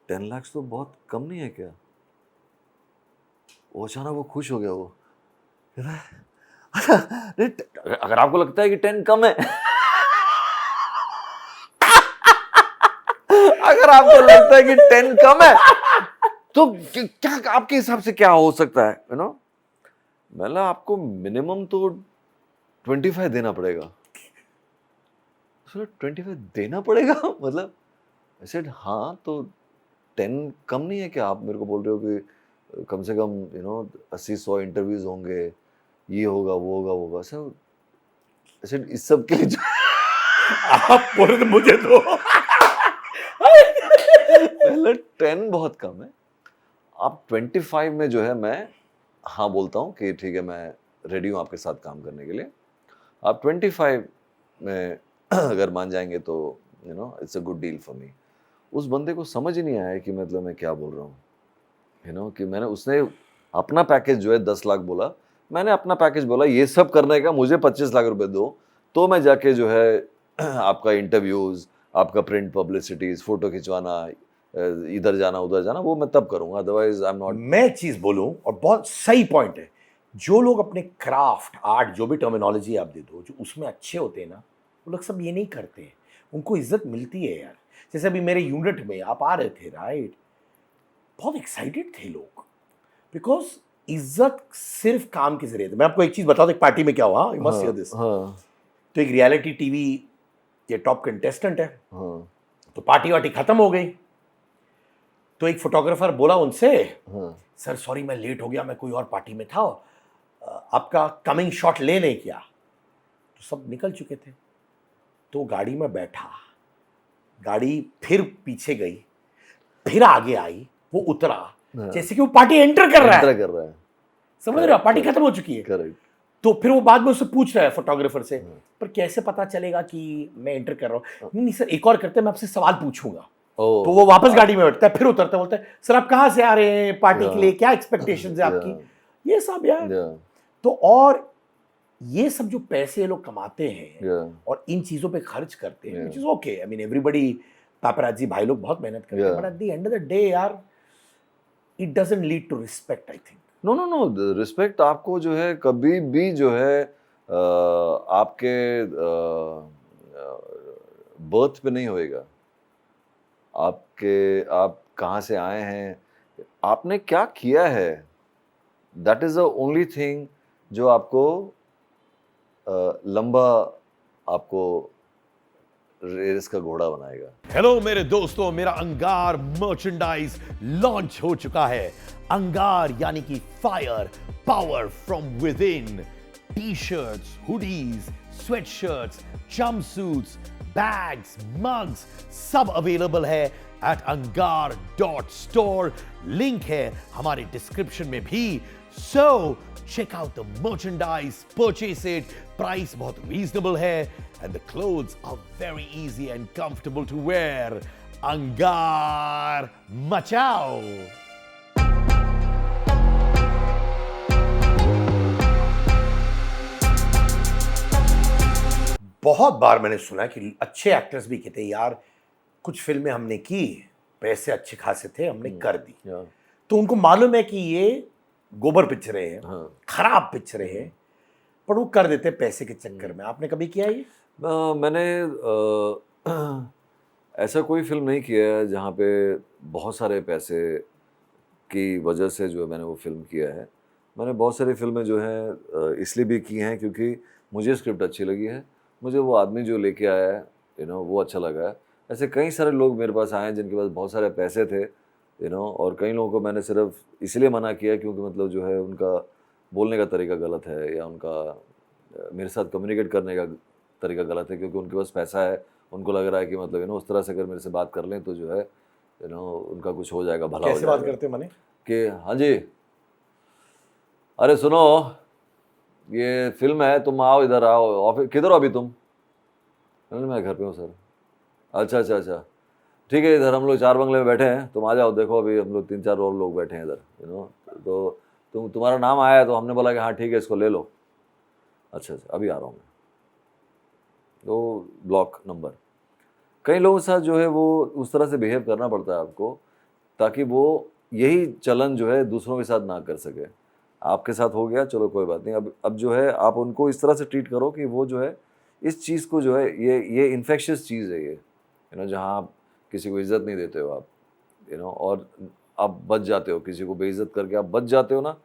10 lakhs तो बहुत कम नहीं है क्या? वो अचानक वो खुश हो गया, वो अगर आपको लगता है कि 10 कम है अगर आपको लगता है कि 10 कम है तो क्या आपके हिसाब से क्या हो सकता है, यू नो? मतलब आपको मिनिमम तो 25 देना पड़ेगा। 25 देना पड़ेगा मतलब ऐसे, हाँ तो 10 कम नहीं है क्या? आप मेरे को बोल रहे हो कि कम से कम, यू नो, 80-100 इंटरव्यूज होंगे, ये होगा वो होगा वो होगा। सर ऐसे इस सब के लिए जो आप बोल रहे थे मुझे तो पहले 10 बहुत कम है, आप 25 में जो है मैं हाँ बोलता हूँ कि ठीक है मैं रेडी हूँ आपके साथ काम करने के लिए। आप 25 में अगर मान जाएंगे तो you know it's a good deal for me. उस बंदे को समझ ही नहीं आया कि मतलब मैं क्या बोल रहा हूँ, यू नो, कि मैंने, उसने अपना पैकेज जो है 10 लाख बोला, मैंने अपना पैकेज बोला ये सब करने का मुझे 25 लाख रुपए दो, तो मैं जाके जो है आपका इंटरव्यूज, आपका प्रिंट पब्लिसिटीज, फोटो खिंचवाना, इधर जाना उधर जाना, वो मैं तब करूंगा, अदरवाइज आई एम नॉट। मैं चीज बोलूं, और बहुत सही पॉइंट है, जो लोग अपने क्राफ्ट, आर्ट, जो भी टर्मिनोलॉजी आप दे दो, जो उसमें अच्छे होते हैं ना, वो लोग सब ये नहीं करते हैं, उनको इज्जत मिलती है यार। जैसे अभी मेरे यूनिट में आप आ रहे थे, राइट, बहुत एक्साइटेड थे लोग, बिकॉज इज्जत सिर्फ काम के जरिए। मैं आपको एक चीज बता दूं, एक पार्टी में क्या हुआ, यू मस्ट हियर दिस। तो एक रियलिटी टीवी ये टॉप कंटेस्टेंट है, तो पार्टी वार्टी खत्म हो गई, तो एक फोटोग्राफर बोला उनसे, हाँ, सर सॉरी मैं लेट हो गया, मैं कोई और पार्टी में था, आपका कमिंग शॉट ले नहीं किया। तो सब निकल चुके थे। तो गाड़ी में बैठा, गाड़ी फिर पीछे गई, फिर आगे आई, वो उतरा, हाँ। जैसे कि वो पार्टी एंटर कर रहा एंटर है। कर रहा है। समझ रहे हो, पार्टी खत्म हो चुकी है। करेक्ट। तो फिर वो बाद में उससे पूछ रहा है फोटोग्राफर से, पर कैसे पता चलेगा कि मैं एंटर कर रहा हूँ? नहीं नहीं सर, एक और करते हैं, मैं आपसे सवाल पूछूंगा। तो वो वापस गाड़ी में बैठता है, फिर उतरता है, बोलता है सर आप कहाँ से आ रहे हैं पार्टी के लिए, क्या एक्सपेक्टेशंस है आपकी, ये सब यार। तो और ये सब जो पैसे ये लोग कमाते हैं और इन चीजों पे खर्च करते हैं, which is okay, I mean everybody, paparazzi भाई लोग बहुत मेहनत करते हैं, but at the end of the day यार it doesn't lead to respect, I think. No, respect आपको जो है कभी भी जो है आपके बर्थ पे नहीं होएगा। आप कहाँ से आए हैं, आपने क्या किया है, that is the only thing जो आपको लंबा आपको रेस का घोड़ा बनाएगा। हेलो मेरे दोस्तों, मेरा अंगार मर्चेंडाइज लॉन्च हो चुका है। अंगार यानी कि fire, power from within. T shirts, hoodies, sweatshirts, jumpsuits, bags, mugs सब अवेलेबल है एट angar.store। लिंक है हमारे डिस्क्रिप्शन में भी। So check out the merchandise, purchase it. Price बहुत reasonable है and the clothes are very easy and comfortable to wear. अंगार मचाओ। बहुत बार मैंने सुना कि अच्छे एक्टर्स भी कहते हैं यार कुछ फिल्में हमने की, पैसे अच्छे खासे थे, हमने कर दी। तो उनको मालूम है कि ये गोबर पिक्चरें हैं, खराब पिक्चरें हैं, पर वो कर देते पैसे के चक्कर में। आपने कभी किया ये? मैंने ऐसा कोई फिल्म नहीं किया है जहाँ पे बहुत सारे पैसे की वजह से जो है मैंने वो फिल्म किया है। मैंने बहुत सारी फिल्में जो हैं इसलिए भी की हैं क्योंकि मुझे स्क्रिप्ट अच्छी लगी है, मुझे वो आदमी जो लेके आया है वो अच्छा लगा है। ऐसे कई सारे लोग मेरे पास आए हैं जिनके पास बहुत सारे पैसे थे और कई लोगों को मैंने सिर्फ इसलिए मना किया क्योंकि मतलब जो है उनका बोलने का तरीका गलत है या उनका मेरे साथ कम्युनिकेट करने का तरीका गलत है, क्योंकि उनके पास पैसा है, उनको लग रहा है कि मतलब उस तरह से अगर मेरे से बात कर लें तो जो है उनका कुछ हो जाएगा, भला हो जाएगा। कैसे बात करते मने? कि हाँ जी, अरे सुनो ये फिल्म है, तुम आओ इधर आओ, ऑफिस किधर हो अभी तुम? मैं घर पे हूँ सर। अच्छा ठीक है, इधर हम लोग 4 बंगले में बैठे हैं, तुम आ जाओ, देखो अभी हम लोग 3-4 और लोग बैठे हैं इधर तो तुम्हारा नाम आया है तो हमने बोला कि हाँ ठीक है इसको ले लो। अच्छा अभी आ रहा हूँ मैं। तो ब्लॉक नंबर। कई लोगों के साथ जो है वो उस तरह से बिहेव करना पड़ता है आपको ताकि वो यही चलन जो है दूसरों के साथ ना कर सके। आपके साथ हो गया, चलो कोई बात नहीं, अब जो है आप उनको इस तरह से ट्रीट करो कि वो जो है इस चीज़ को जो है ये इन्फेक्शियस चीज़ है ये जहाँ आप किसी को इज्जत नहीं देते हो आप और आप बच जाते हो, किसी को बेइज्जत करके आप बच जाते हो ना,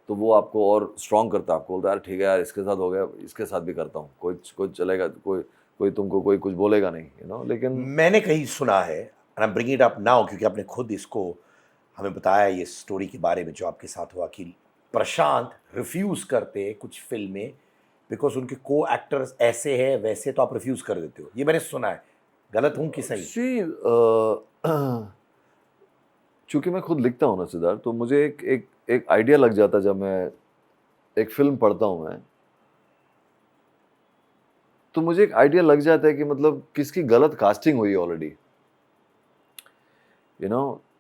तो वो आपको और स्ट्रॉन्ग करता है। आपको बोलता है यार ठीक है यार इसके साथ हो गया, इसके साथ भी करता हूँ, कोई चलेगा, कोई तुमको कोई कुछ बोलेगा नहीं लेकिन मैंने कहीं सुना है, I am bringing it up now क्योंकि आपने खुद इसको हमें बताया ये स्टोरी के बारे में जो आपके साथ हुआ कि प्रशांत रिफ्यूज़ करते हैं कुछ फिल्में बिकॉज उनके को एक्टर्स ऐसे हैं वैसे, तो आप रिफ्यूज़ कर देते हो। ये मैंने सुना है, गलत हूँ कि सही? चूँकि मैं खुद लिखता हूँ ना सिद्धार्थ, तो मुझे एक आइडिया लग जाता है जब मैं एक फिल्म पढ़ता हूँ मैं, तो मुझे एक आइडिया लग जाता है कि मतलब किसकी गलत कास्टिंग हुई ऑलरेडी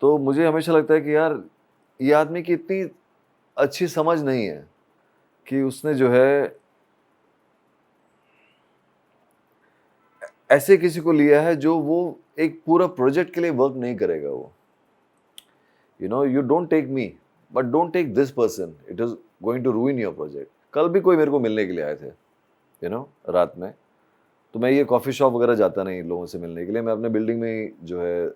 तो मुझे हमेशा लगता है कि यार ये आदमी की इतनी अच्छी समझ नहीं है कि उसने जो है ऐसे किसी को लिया है जो वो एक पूरा प्रोजेक्ट के लिए वर्क नहीं करेगा। वो you don't take me but don't take this person, it is going to ruin your project. कल भी कोई मेरे को मिलने के लिए आए थे रात में, तो मैं ये कॉफ़ी शॉप वगैरह जाता नहीं लोगों से मिलने के लिए, मैं अपने बिल्डिंग में ही जो है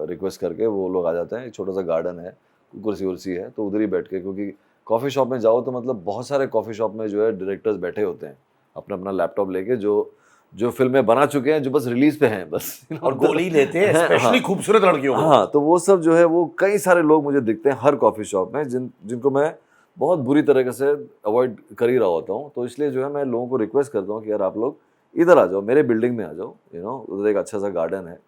रिक्वेस्ट करके वो लोग आ जाते हैं। एक छोटा सा गार्डन है, कुर्सी उर्सी है, तो उधर ही बैठ के, क्योंकि कॉफ़ी शॉप में जाओ तो मतलब बहुत सारे कॉफ़ी शॉप में जो है डायरेक्टर्स बैठे होते हैं अपना अपना लैपटॉप लेके, जो जो फिल्में बना चुके हैं, जो बस रिलीज पे हैं बस, और गोली लेते हैं स्पेशली खूबसूरत लड़कियों को। हाँ, तो वो सब जो है वो कई सारे लोग मुझे दिखते हैं हर कॉफी शॉप में, जिनको मैं बहुत बुरी तरीके से अवॉइड कर ही रहा होता हूँ। तो इसलिए जो है मैं लोगों को रिक्वेस्ट करता हूँ कि यार आप लोग इधर आ जाओ, मेरे बिल्डिंग में आ जाओ, उधर एक अच्छा सा गार्डन है,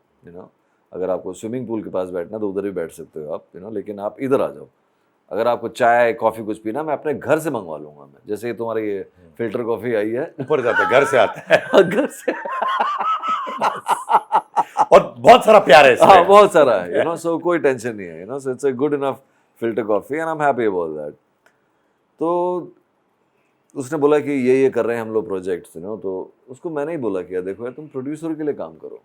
अगर आपको स्विमिंग पूल के पास बैठना तो उधर भी बैठ सकते हो आप, लेकिन आप इधर आ जाओ। अगर आपको चाय कॉफी कुछ पीना, मैं अपने घर से मंगवा लूंगा मैं, जैसे तुम्हारी ये फिल्टर कॉफी आई है, ऊपर जाता है, घर से आता है। घर से और बहुत सारा प्यार है इसमें। हाँ, बहुत सारा है, सो कोई टेंशन नहीं है, so it's a good enough filter coffee and I am happy about that. तो उसने बोला कि ये कर रहे हैं हम लोग प्रोजेक्ट्स, तो उसको मैंने ही बोला कि यार देखो यार, तुम प्रोड्यूसर के लिए काम करो,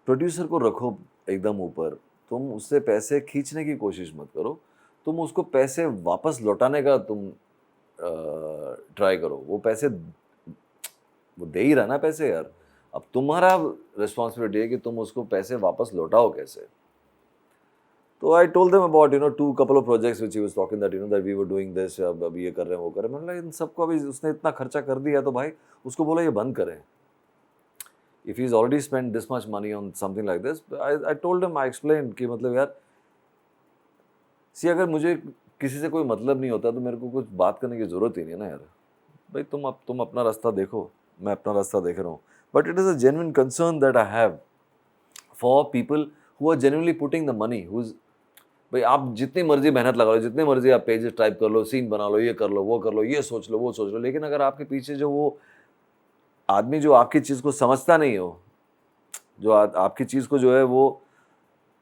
प्रोड्यूसर को रखो एकदम ऊपर, तुम उससे पैसे खींचने की कोशिश मत करो, तुम उसको पैसे वापस लौटाने का तुम ट्राई करो। वो पैसे वो दे ही रहा ना पैसे यार, अब तुम्हारा रिस्पॉन्सिबिलिटी है कि तुम उसको पैसे वापस लौटाओ कैसे। तो I told them about to couple of projects which he was talking that we were doing this, अब ये कर रहे हैं वो कर रहे हैं। मैंने इन सबको अभी उसने इतना खर्चा कर दिया तो भाई उसको बोला ये बंद करें। If he's already spent this much money on something like this, I told him, I explained कि मतलब यार अगर मुझे किसी से कोई मतलब नहीं होता तो मेरे को कुछ बात करने की ज़रूरत ही नहीं है ना यार। भाई तुम अपना रास्ता देखो, मैं अपना रास्ता देख रहा हूँ। But it is a genuine concern that I have for people who are genuinely putting the money, भाई आप जितनी मर्जी मेहनत लगा लो, जितनी मर्जी आप पेजेस टाइप कर लो, सीन बना लो, ये कर लो, वो कर लो, ये सोच लो, वो सोच लो, लेकिन अगर आपके पीछे जो वो आदमी जो आपकी चीज़ को समझता नहीं हो, जो आपकी चीज़ को जो है वो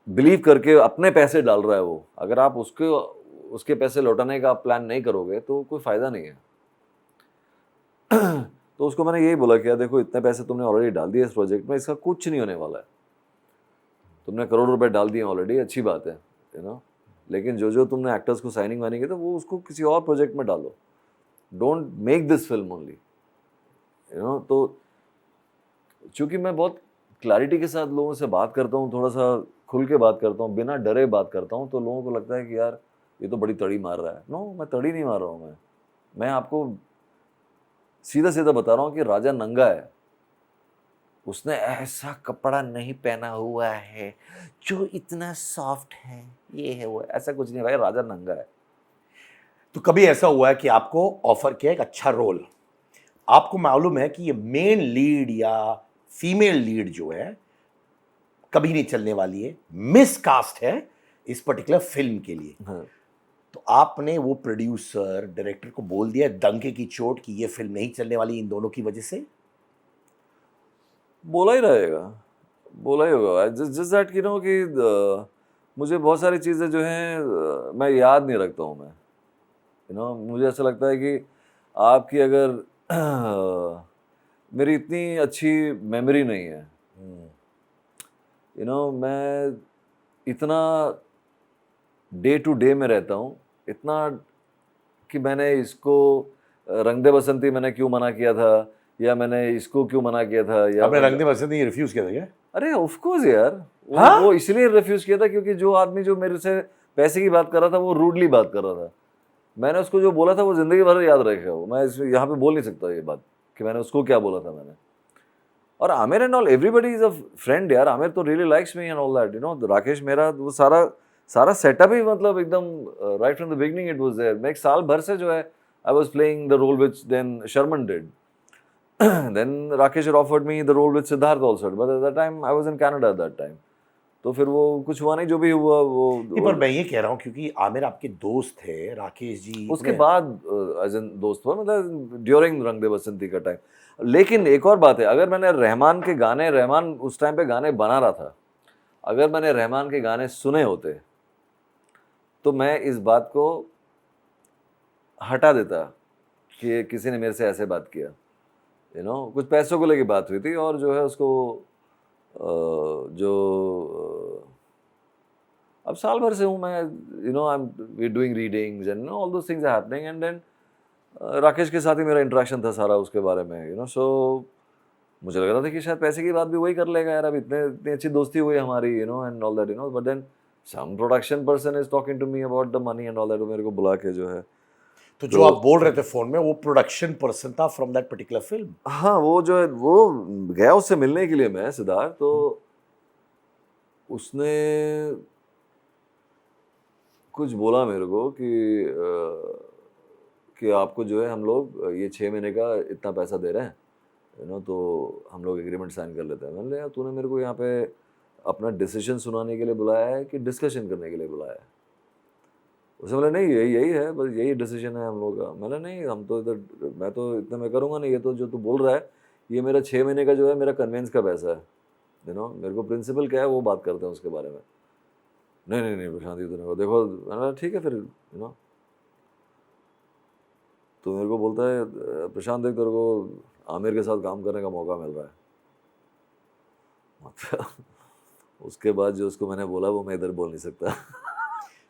बिलीव करके अपने पैसे डाल रहा है, वो अगर आप उसके पैसे लौटाने का प्लान नहीं करोगे तो कोई फ़ायदा नहीं है। तो उसको मैंने यही बोला कि यार देखो, इतने पैसे तुमने ऑलरेडी डाल दिए इस प्रोजेक्ट में, इसका कुछ नहीं होने वाला है। तुमने करोड़ रुपए डाल दिए ऑलरेडी, अच्छी बात है, लेकिन जो तुमने एक्टर्स को साइनिंग वाइनिंग की तो वो उसको किसी और प्रोजेक्ट में डालो, don't make this film only. तो चूंकि मैं बहुत क्लैरिटी के साथ लोगों से बात करता हूँ, थोड़ा सा खुल के बात करता हूँ, बिना डरे बात करता हूँ, तो लोगों को लगता है कि यार ये तो बड़ी तड़ी मार रहा है। नो, मैं तड़ी नहीं मार रहा हूँ। मैं आपको सीधा सीधा बता रहा हूँ कि राजा नंगा है, उसने ऐसा कपड़ा नहीं पहना हुआ है जो इतना सॉफ्ट है, ये है वो, ऐसा कुछ नहीं भाई, राजा नंगा है। तो कभी ऐसा हुआ है कि आपको ऑफर किया एक अच्छा रोल, आपको मालूम है कि ये मेन लीड या फीमेल लीड जो है कभी नहीं चलने वाली है, मिसकास्ट है इस पर्टिकुलर फिल्म के लिए, हाँ। तो आपने वो प्रोड्यूसर डायरेक्टर को बोल दिया डंके की चोट कि ये फिल्म नहीं चलने वाली इन दोनों की वजह से? बोला ही रहेगा, बोला ही होगा। जस्ट दैट कि मुझे बहुत सारी चीज़ें जो हैं मैं याद नहीं रखता हूँ। मैं मुझे ऐसा लगता है कि आपकी अगर मेरी इतनी अच्छी मेमोरी नहीं है, मैं इतना डे टू डे में रहता हूँ, इतना कि मैंने इसको रंग दे बसंती मैंने क्यों मना किया था, या मैंने इसको क्यों मना किया था, या आपने रंग दे बसंती रिफ्यूज किया था क्या? अरे ऑफ कोर्स यार, वो इसलिए रिफ्यूज किया था क्योंकि जो आदमी जो मेरे से पैसे की बात कर रहा था वो रूडली बात कर रहा था। मैंने उसको जो बोला था वो जिंदगी भर याद रखेगा। वो मैं यहाँ पे बोल नहीं सकता ये बात कि मैंने उसको क्या बोला था मैंने। और Aamir and all, everybody is a friend यार। आमिर तो really likes me and all that, Rakesh मेरा वो सारा सेटअप ही मतलब एकदम right from the beginning it was there. मैं एक साल भर से जो है I was playing the role which then Sharman did, then Rakesh had offered me the role with Siddharth also, but at that time I was in Canada at that time. तो फिर वो कुछ हुआ नहीं, जो भी हुआ वो पर मैं ये कह रहा हूँ क्योंकि आमिर आपके दोस्त थे, राकेश जी उसके बाद एज एन दोस्त हुआ, मतलब ड्यूरिंग रंग दे बसंती का टाइम। लेकिन एक और बात है, अगर मैंने रहमान उस टाइम पे गाने बना रहा था, अगर मैंने रहमान के गाने सुने होते तो मैं इस बात को हटा देता कि किसी ने मेरे से ऐसे बात किया। कुछ पैसों को लेके बात हुई थी और जो है उसको अब साल भर से हूँ मैं, I am we doing readings and all those things are happening, and then Rakesh के साथ ही मेरा इंटरेक्शन था सारा उसके बारे में, सो मुझे लग रहा था कि शायद पैसे की बात भी वही कर लेगा यार, अब इतनी अच्छी दोस्ती हुई हमारी, and all that, but then some production person is talking to me about the money and all that, मेरे को बुला के जो है। तो जो आप बोल रहे थे फोन में वो प्रोडक्शन पर्सन था फ्रॉम दैट पर्टिकुलर फिल्म? हाँ, वो जो है वो गया उससे मिलने के लिए मैं सिद्धार्थ, तो उसने कुछ बोला मेरे को कि आपको जो है हम लोग ये 6 महीने का इतना पैसा दे रहे हैं, तो हम लोग एग्रीमेंट साइन कर लेते हैं। मैंने कहा यार तूने मेरे को यहाँ पे अपना डिसीजन सुनाने के लिए बुलाया है कि डिस्कशन करने के लिए बुलाया है? उसने बोला नहीं यही है, बस यही डिसीजन है हम लोग का। मैंने नहीं, हम तो इधर, मैं तो इतना मैं करूँगा नहीं, ये तो जो तू बोल रहा है ये मेरा 6 महीने का जो है मेरा कन्वेंस का पैसा है, मेरे को प्रिंसिपल क्या है वो बात करते हैं उसके बारे में। नहीं प्रशांत इतने देखो, मैंने ठीक है फिर तो मेरे को बोलता है प्रशांत देख तेरे को आमिर के साथ काम करने का मौका मिल रहा है। उसके बाद जो उसको मैंने बोला वो मैं इधर बोल नहीं सकता।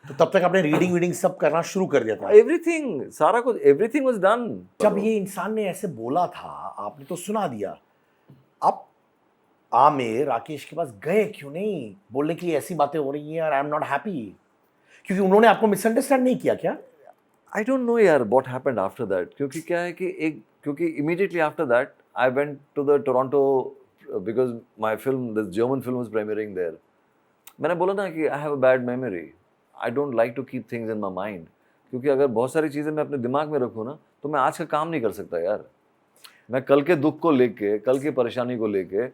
तो तब तक आपने रीडिंग सब करना शुरू कर दिया था? एवरीथिंग, सारा कुछ, एवरीथिंग वाज डन। जब ये इंसान ने ऐसे बोला था आपने तो सुना दिया, आप आमिर राकेश के पास गए क्यों नहीं बोलने के लिए ऐसी बातें हो रही हैं और आई एम नॉट हैप्पी? क्योंकि उन्होंने आपको मिसअंडरस्टैंड नहीं किया क्या? आई डोंट नो यार व्हाट हैपेंड आफ्टर दैट, क्योंकि क्या है कि क्योंकि immediately after that I went to the Toronto because my film, this German film was premiering there. मैंने बोला ना कि I have a bad memory, I don't like to keep things in my mind, क्योंकि अगर बहुत सारी चीज़ें मैं अपने दिमाग में रखूँ ना तो मैं आज का काम नहीं कर सकता यार। मैं कल के दुख को लेके, कल की परेशानी को लेके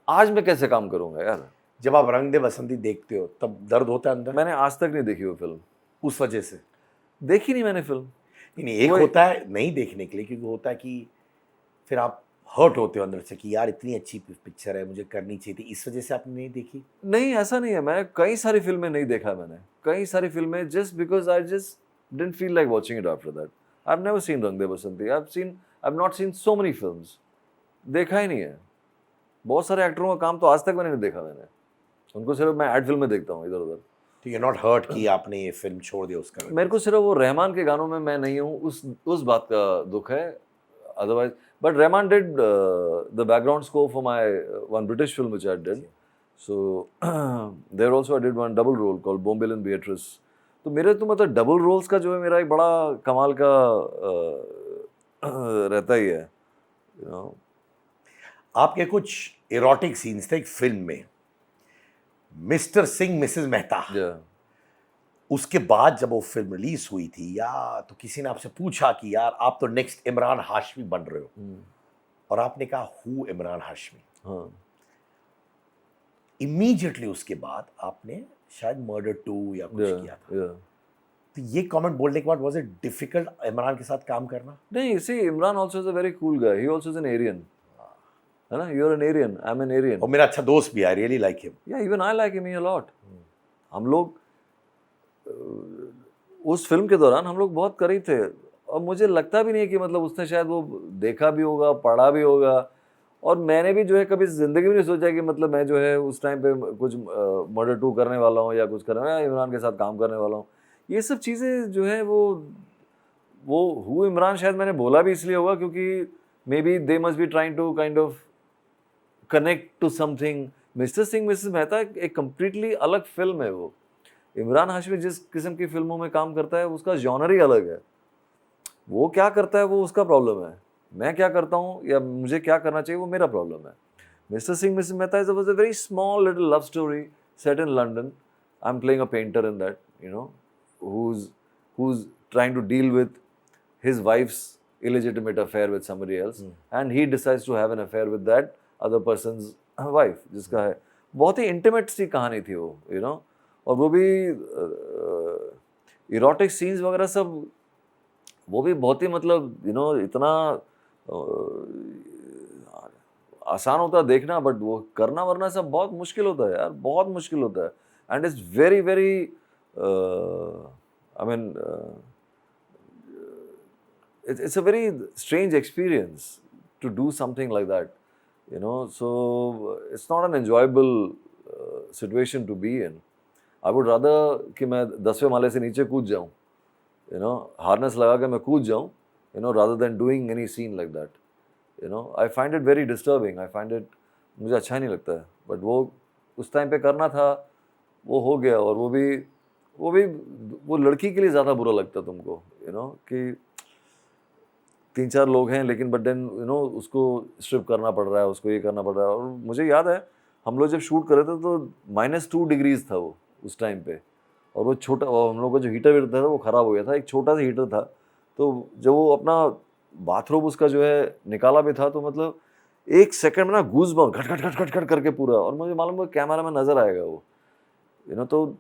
आज मैं कैसे काम करूँगा यार? जब आप रंग दे बसंती देखते हो तब दर्द होता है अंदर? मैंने आज तक नहीं देखी वो फिल्म। उस वजह से देखी नहीं मैंने फिल्म। नहीं, एक होता है नहीं देखने के लिए, क्योंकि होता है कि फिर आप हर्ट होते हो अंदर से कि यार इतनी अच्छी पिक्चर है, मुझे करनी चाहिए थी, इस वजह से आपने नहीं देखी? नहीं, ऐसा नहीं है। मैंने कई सारी फिल्में नहीं देखा, मैंने कई सारी फिल्में just because I just didn't feel like watching it after that. I have never seen Rang De Basanti, I have not seen so many films. देखा ही नहीं है। बहुत सारे एक्टरों का काम तो आज तक मैंने नहीं देखा। मैंने उनको सिर्फ मैं एड फिल्म में देखता हूँ इधर उधर। तो यू नॉट हर्ट कि आपने ये फिल्म छोड़ दी उसका? मेरे को सिर्फ वो रहमान के गानों में मैं नहीं हूँ, उस बात का दुख है। Otherwise but Rahman did the background score for my one British film which I did, so there also I did one double role called Bombil and Beatrice. तो मेरे तो मतलब डबल रोल्स का जो है मेरा एक बड़ा कमाल का रहता ही है, आपके कुछ इरोटिक सीन्स थे एक फिल्म में, मिस्टर सिंह मिसेस मेहता। उसके बाद जब वो फिल्म रिलीज हुई थी या तो किसी ने आपसे पूछा कि यार आप तो नेक्स्ट इमरान हाशमी बन रहे हो, और आपने कहा हु इमरान हाशमी। हाँ। इमीडिएटली उसके बाद आपने शायद मर्डर 2 या कुछ किया था। तो ये कमेंट बोलने के बाद वाज इट डिफिकल्ट इमरान के साथ काम करना? नहीं, see Imran also is a very cool guy, he also is an Arian, है ना? You are an Arian, I am an Arian. और मेरा अच्छा दोस्त भी है, I really like him. Yeah even I like him a lot. हम लोग उस फिल्म के दौरान हम लोग बहुत करीब थे, और मुझे लगता भी नहीं है कि मतलब उसने शायद वो देखा भी होगा, पढ़ा भी होगा, और मैंने भी जो है कभी ज़िंदगी में नहीं सोचा कि मतलब मैं जो है उस टाइम पे कुछ मर्डर 2 करने वाला हूँ या कुछ करने वाला, इमरान के साथ काम करने वाला हूँ। ये सब चीज़ें जो है वो हु इमरान शायद मैंने बोला भी इसलिए होगा क्योंकि may be they must be trying to kind of connect to something. Mister Singh missus Mehta एक कम्प्लीटली अलग फिल्म है। वो इमरान हाशमी जिस किस्म की फिल्मों में काम करता है उसका जॉनर ही अलग है। वो क्या करता है वो उसका प्रॉब्लम है, मैं क्या करता हूँ या मुझे क्या करना चाहिए वो मेरा प्रॉब्लम है। Mister Singh missus Mehta was a very small little love story set in London. I am playing a painter in that, who's trying to deal with his wife's illegitimate affair with somebody else, and he decides to have an affair with that other person's wife, जिसका है बहुत ही intimate सी कहानी थी वो, और वो भी erotic scenes वगैरह सब वो भी बहुत ही मतलब इतना आसान होता है देखना, बट वो करना वरना सब बहुत मुश्किल होता है यार, बहुत मुश्किल होता है। And it's very very I mean, it's a very strange experience to do something like that, so it's not an enjoyable situation to be in. I would rather कि मैं 10वें माले से नीचे कूद जाऊँ, हार्नेस लगा के मैं कूद जाऊँ, rather than doing any scene like that. I find it very disturbing. I find it, मुझे अच्छा नहीं लगता है, but वो उस टाइम पे करना था, वो हो गया, और वो भी वो लड़की के लिए ज़्यादा बुरा लगता तुमको, कि 3-4 लोग हैं लेकिन बट देन उसको स्ट्रिप करना पड़ रहा है, उसको ये करना पड़ रहा है। और मुझे याद है हम लोग जब शूट कर रहे थे तो -2 डिग्रीज था वो उस टाइम पे, और वो छोटा, हम लोग का जो हीटर था वो ख़राब हो गया था, एक छोटा सा हीटर था। तो जब वो अपना बाथरूम उसका जो है निकाला भी था तो मतलब 1 सेकंड में ना गूज़बम्प खट खट खट खट खट करके पूरा, और मुझे मालूम है कैमरा में नज़र आएगा वो, तो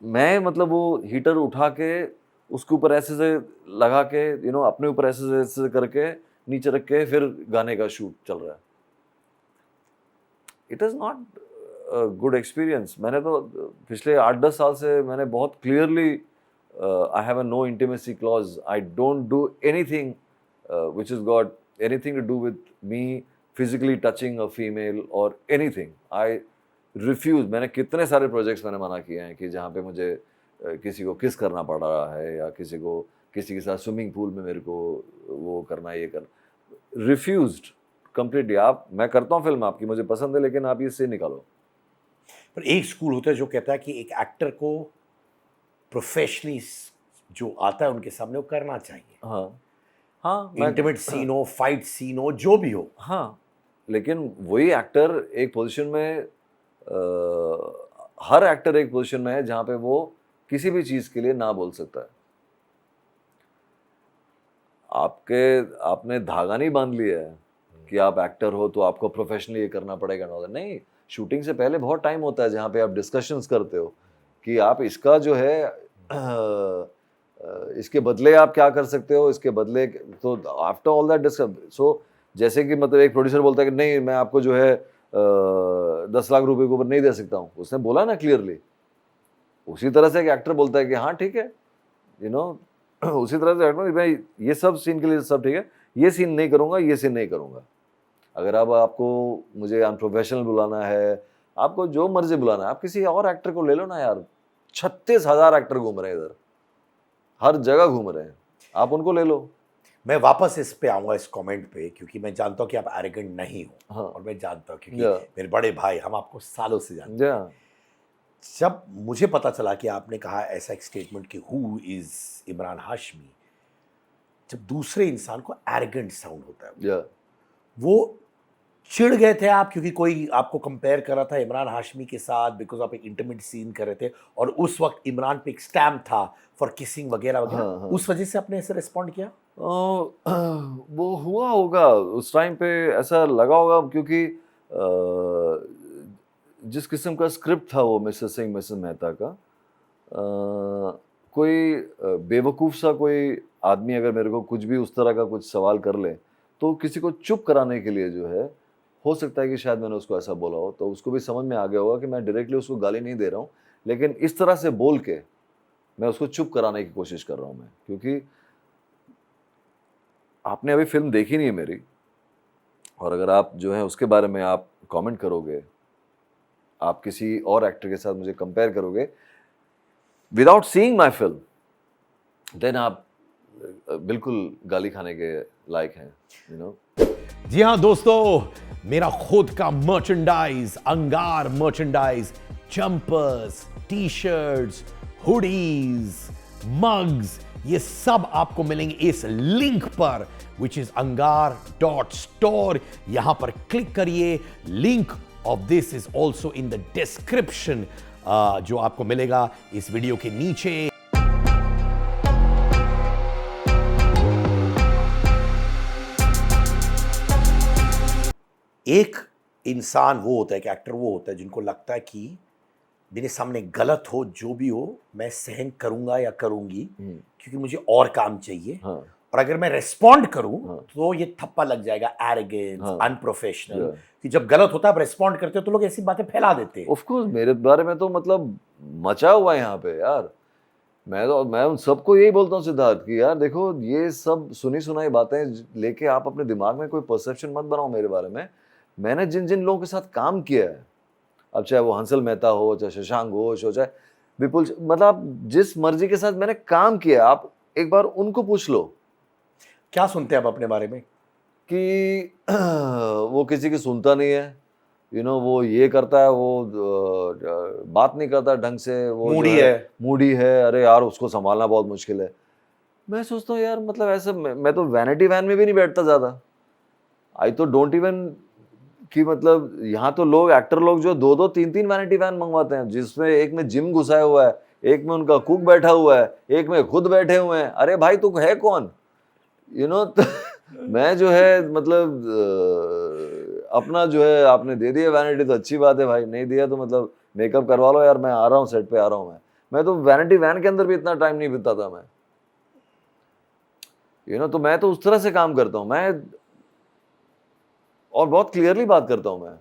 मैं मतलब वो हीटर उठा के उसके ऊपर ऐसे से लगा के अपने ऊपर ऐसे ऐसे करके नीचे रख के फिर गाने का शूट चल रहा है। It is not good experience. मैंने तो पिछले 8-10 साल से मैंने बहुत clearly I have a no intimacy clause, I don't do anything which has got anything to do with me physically touching a female or anything. I refuse. मैंने कितने सारे प्रोजेक्ट्स मैंने मना किए हैं कि जहाँ पे मुझे किसी को किस करना पड़ रहा है या किसी के साथ स्विमिंग पूल में मेरे को वो करना ये करना, रिफ्यूज्ड कंप्लीटली। मैं करता हूँ फिल्म आपकी, मुझे पसंद है, लेकिन आप इससे निकालो। पर एक स्कूल होता है जो कहता है कि एक एक्टर को प्रोफेशनली जो आता है उनके सामने वो करना चाहिए। हाँ, इंटीमेट सीन हो, फाइट सीन हो, जो भी हो। हाँ, लेकिन वही एक्टर एक पोजीशन में, हर एक्टर एक पोजीशन में है जहाँ पे वो किसी भी चीज़ के लिए ना बोल सकता है। आपने धागा नहीं बांध लिया है कि आप एक्टर हो तो आपको प्रोफेशनली ये करना पड़ेगा ना। नहीं, शूटिंग से पहले बहुत टाइम होता है जहाँ पे आप डिस्कशंस करते हो कि आप इसका जो है इसके बदले आप क्या कर सकते हो, इसके बदले। तो आफ्टर ऑल दैट डिस्कस, सो जैसे कि मतलब एक प्रोड्यूसर बोलता है कि नहीं मैं आपको जो है 10 लाख रुपए के ऊपर नहीं दे सकता हूँ, उसने बोला ना क्लियरली। उसी तरह से एक एक्टर बोलता है कि हाँ ठीक है, उसी तरह से एक्टर, मैं ये सब सीन के लिए सब ठीक है, ये सीन नहीं करूँगा, ये सीन नहीं करूँगा। अगर अब आपको मुझे अनप्रोफेशनल बुलाना है, आपको जो मर्जी बुलाना है, आप किसी और एक्टर को ले लो ना यार। 36,000 एक्टर घूम रहे हैं इधर, हर जगह घूम रहे हैं, आप उनको ले लो। मैं वापस इस पे आऊँगा, इस कमेंट पे, क्योंकि मैं जानता हूँ कि आप एरोगेंट नहीं हो। हाँ। और मैं जानता हूँ क्योंकि मेरे बड़े भाई, हम आपको सालों से जानते हैं। जब मुझे पता चला कि आपने कहा ऐसा एक स्टेटमेंट कि हु इज इमरान हाशमी, जब दूसरे इंसान को एरोगेंट साउंड होता है, वो चिढ़ गए थे आप क्योंकि कोई आपको कंपेयर कर रहा था इमरान हाशमी के साथ, बिकॉज आप एक इंटीमेट सीन कर रहे थे और उस वक्त इमरान पे एक स्टैम्प था फॉर किसिंग वगैरह वगैरह। हाँ। उस वजह से आपने ऐसे रिस्पॉन्ड किया? वो हुआ होगा उस टाइम पे, ऐसा लगा होगा क्योंकि जिस किस्म का स्क्रिप्ट था वो मिस्टर सिंह मिसेस मेहता का, कोई बेवकूफ़ सा कोई आदमी अगर मेरे को कुछ भी उस तरह का कुछ सवाल कर ले तो किसी को चुप कराने के लिए जो है, हो सकता है कि शायद मैंने उसको ऐसा बोला हो, तो उसको भी समझ में आ गया होगा कि मैं डायरेक्टली उसको गाली नहीं दे रहा हूँ, लेकिन इस तरह से बोल के मैं उसको चुप कराने की कोशिश कर रहा हूँ मैं। क्योंकि आपने अभी फिल्म देखी नहीं है मेरी, और अगर आप जो है उसके बारे में आप कमेंट करोगे, आप किसी और एक्टर के साथ मुझे कंपेयर करोगे without seeing my film, then आप बिल्कुल गाली खाने के लायक हैं, जी हाँ दोस्तों, मेरा खुद का मर्चेंडाइज, अंगार merchandise, jumpers, T shirts, hoodies, mugs, ये सब आपको मिलेंगे इस लिंक पर विच इज angar.store। यहां पर क्लिक करिए, link of this is also in the description, जो आपको मिलेगा इस वीडियो के नीचे। एक इंसान वो होता है, कि एक्टर वो होता है जिनको लगता है कि मेरे सामने गलत हो, जो भी हो मैं सहन करूंगा या करूंगी क्योंकि मुझे और काम चाहिए। हाँ। और अगर मैं रेस्पॉन्ड करूं तो ये थप्पा लग जाएगा, एरोगेंस, अनप्रोफेशनल। कि जब गलत होता है आप रेस्पॉन्ड करते हो तो लोग ऐसी बातें फैला देते हैं। ऑफ कोर्स मेरे बारे में तो मतलब मचा हुआ है यहाँ पे यार। मैं उन सबको यही बोलता हूँ सिद्धार्थ कि यार देखो, ये सब सुनी सुनाई बातें लेके आप अपने दिमाग में कोई परसेप्शन मत बनाओ मेरे बारे में। मैंने जिन जिन लोगों के साथ काम किया है, अब चाहे वो हंसल मेहता हो, चाहे शशांक घोष हो, चाहे विपुल, मतलब जिस मर्जी के साथ मैंने काम किया, आप एक बार उनको पूछ लो। क्या सुनते हैं आप अपने बारे में? कि वो किसी की सुनता नहीं है, वो ये करता है, वो बात नहीं करता ढंग से, वो मूडी है, अरे यार उसको संभालना बहुत मुश्किल है। मैं सोचता हूँ यार मतलब ऐसे मैं तो वैनिटी वैन में भी नहीं बैठता ज़्यादा, आई तो डोंट इवन कि मतलब यहाँ तो लोग एक्टर लोग जो 2-2 3-3 वैनिटी वैन मंगवाते हैं, जिसमें एक में जिम घुसाया हुआ है, एक में उनका कुक बैठा हुआ है, एक में खुद बैठे हुए हैं। अरे भाई तू है कौन, यू नो मैं जो है मतलब अपना जो है आपने दे दिया वैनिटी तो अच्छी बात है भाई, नहीं दिया तो मतलब मेकअप करवा लो यार, मैं आ रहा हूँ सेट पे आ रहा हूँ। मैं तो वैनिटी वैन के अंदर भी इतना टाइम नहीं बिताता मैं, तो मैं तो उस तरह से काम करता हूँ मैं, और बहुत क्लियरली बात करता हूँ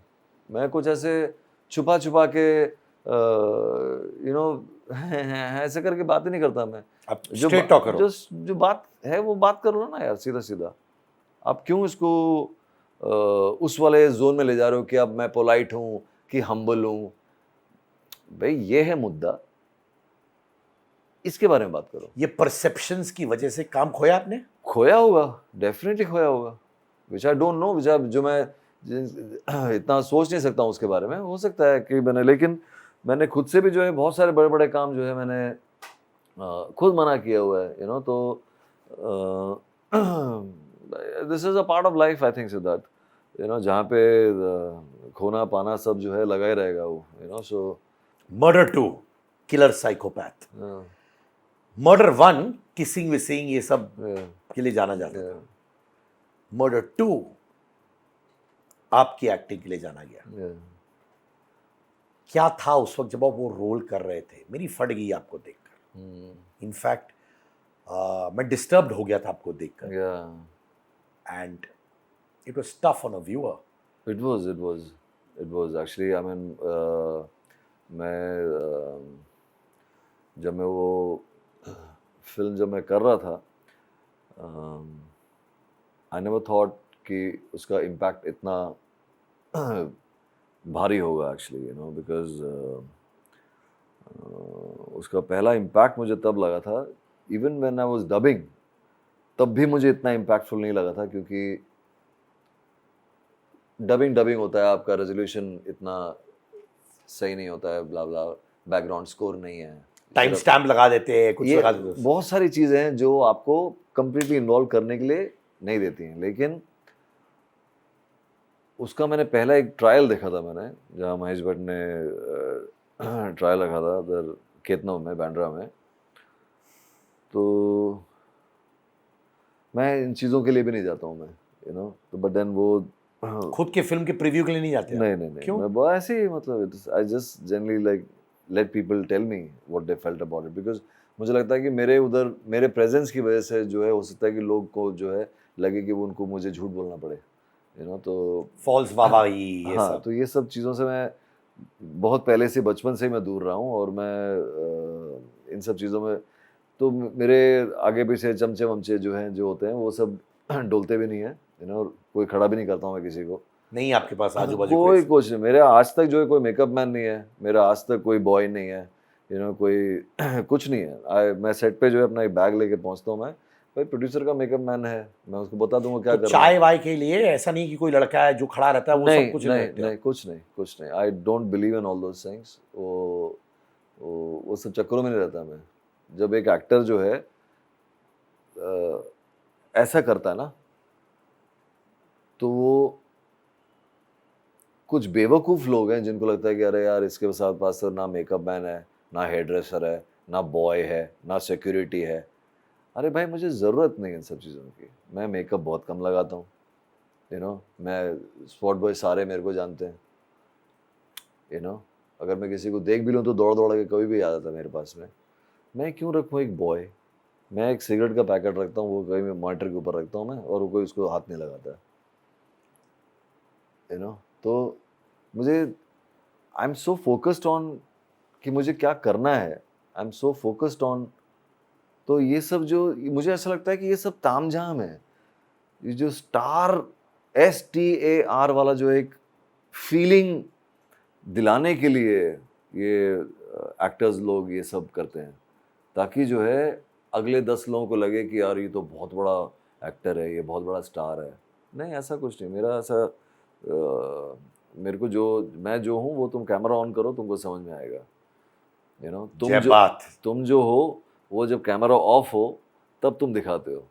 मैं कुछ ऐसे छुपा छुपा के ऐसे करके बात ही नहीं करता मैं। जो बात है वो बात कर लो ना यार, सीधा सीधा। आप क्यों इसको उस वाले जोन में ले जा रहे हो कि अब मैं पोलाइट हूँ कि हम्बल हूँ? भाई ये है मुद्दा, इसके बारे में बात करो। ये परसेप्शंस की वजह से काम खोया आपने? खोया होगा, डेफिनेटली खोया होगा, विच आई डोंट नो, जो मैं इतना सोच नहीं सकता हूँ उसके बारे में। हो सकता है कि लेकिन मैंने खुद से भी जो है बहुत सारे बड़े बड़े काम जो है मैंने खुद मना किया हुआ है, तो this is a part of life I think, Siddharth, जहाँ पे खोना पाना सब जो है लगा ही रहेगा वो, so murder 2 killer psychopath, murder 1 kissing विसिंग ये सब के लिए जाना जाता था, मर्डर 2 आपकी एक्टिंग के लिए जाना गया। क्या था उस वक्त जब आप वो रोल कर रहे थे? मेरी फट गई आपको देखकर, इनफैक्ट मैं डिस्टर्ब्ड हो गया था आपको देखकर, and it was tough on a viewer. It was actually, I mean मैं जब मैं वो फिल्म जब मैं कर रहा था, आई नेवर थॉट कि उसका इम्पैक्ट इतना भारी होगा एक्चुअली, बिकॉज उसका पहला इम्पैक्ट मुझे तब लगा था, even when I was dubbing, तब भी मुझे इतना इम्पैक्टफुल नहीं लगा था, क्योंकि डबिंग होता है, आपका रेजोल्यूशन इतना सही नहीं होता है, ब्ला ब्ला, बैकग्राउंड स्कोर नहीं है, टाइम स्टैम्प लगा देते हैं, कुछ लगा देते हैं, बहुत सारी चीज़ें हैं जो आपको कंप्लीटली इन्वॉल्व करने के लिए नहीं देती हैं। लेकिन उसका मैंने पहला एक ट्रायल देखा था मैंने, जहाँ महेश भट्ट ने ट्रायल रखा था उधर केतनम में, बांद्रा में, तो मैं इन चीज़ों के लिए भी नहीं जाता हूँ मैं, तो बट देन वो खुद के फिल्म के प्रीव्यू के लिए नहीं जाते? नहीं, क्यों? मैं बहुत ऐसे ही मतलब I just generally like let people tell me what they felt about it, because मुझे लगता है कि मेरे प्रेजेंस की वजह से जो है हो सकता है कि लोग को जो है लगे कि वो उनको मुझे झूठ बोलना पड़े, तो फॉल्स वाहवाही ये हाँ, सब। तो ये सब चीज़ों से मैं बहुत पहले से, बचपन से मैं दूर रहा हूँ, और मैं इन सब चीज़ों में तो मेरे आगे पीछे चमचे वमचे जो हैं जो होते हैं वो सब डोलते भी नहीं है, कोई खड़ा भी नहीं करता हूँ मैं किसी को। नहीं आपके पास आजू बाजू कोई कुछ नहीं, मेरे आज तक जो है कोई मेकअप मैन नहीं है, मेरा आज तक कोई बॉय नहीं है, कोई कुछ नहीं है। मैं सेट पे जो है अपना एक बैग लेके पहुंचता हूँ, मैं भाई प्रोड्यूसर का मेकअप मैन है, मैं उसको बता दूंगा क्या तो चाय वाय के लिए ऐसा नहीं कि कोई लड़का है जो खड़ा रहता है वो सब कुछ नहीं, कुछ नहीं, I don't believe in all those things, वो सब चक्करों में नहीं रहता मैं। जब एक एक्टर जो है ऐसा करता है ना, तो वो कुछ बेवकूफ़ लोग हैं जिनको लगता है कि अरे यार इसके साथ पास तो ना मेकअप मैन है, ना हेयर ड्रेसर है, ना बॉय है, ना सिक्योरिटी है। अरे भाई मुझे ज़रूरत नहीं है इन सब चीज़ों की, मैं मेकअप बहुत कम लगाता हूँ, मैं स्पॉट बॉय सारे मेरे को जानते हैं, अगर मैं किसी को देख भी लूँ तो दौड़ दौड़ के कभी भी आ जाता है मेरे पास में। मैं क्यों रखूँ एक बॉय? मैं एक सिगरेट का पैकेट रखता हूँ, वो कहीं मैं मॉनिटर के ऊपर रखता हूँ मैं, और वो कोई उसको हाथ नहीं लगाता है, तो मुझे I am so focused on कि मुझे क्या करना है, I am so focused on, तो ये सब जो मुझे ऐसा लगता है कि ये सब तामझाम है, ये जो STAR वाला जो एक फीलिंग दिलाने के लिए ये एक्टर्स लोग ये सब करते हैं, ताकि जो है अगले 10 लोगों को लगे कि यार ये तो बहुत बड़ा एक्टर है, ये बहुत बड़ा स्टार है। नहीं, ऐसा कुछ नहीं, मेरा ऐसा मेरे को जो मैं जो हूँ वो तुम कैमरा ऑन करो तुमको समझ में आएगा, यू नो। तुम जो हो वो जब कैमरा ऑफ हो तब तुम दिखाते हो,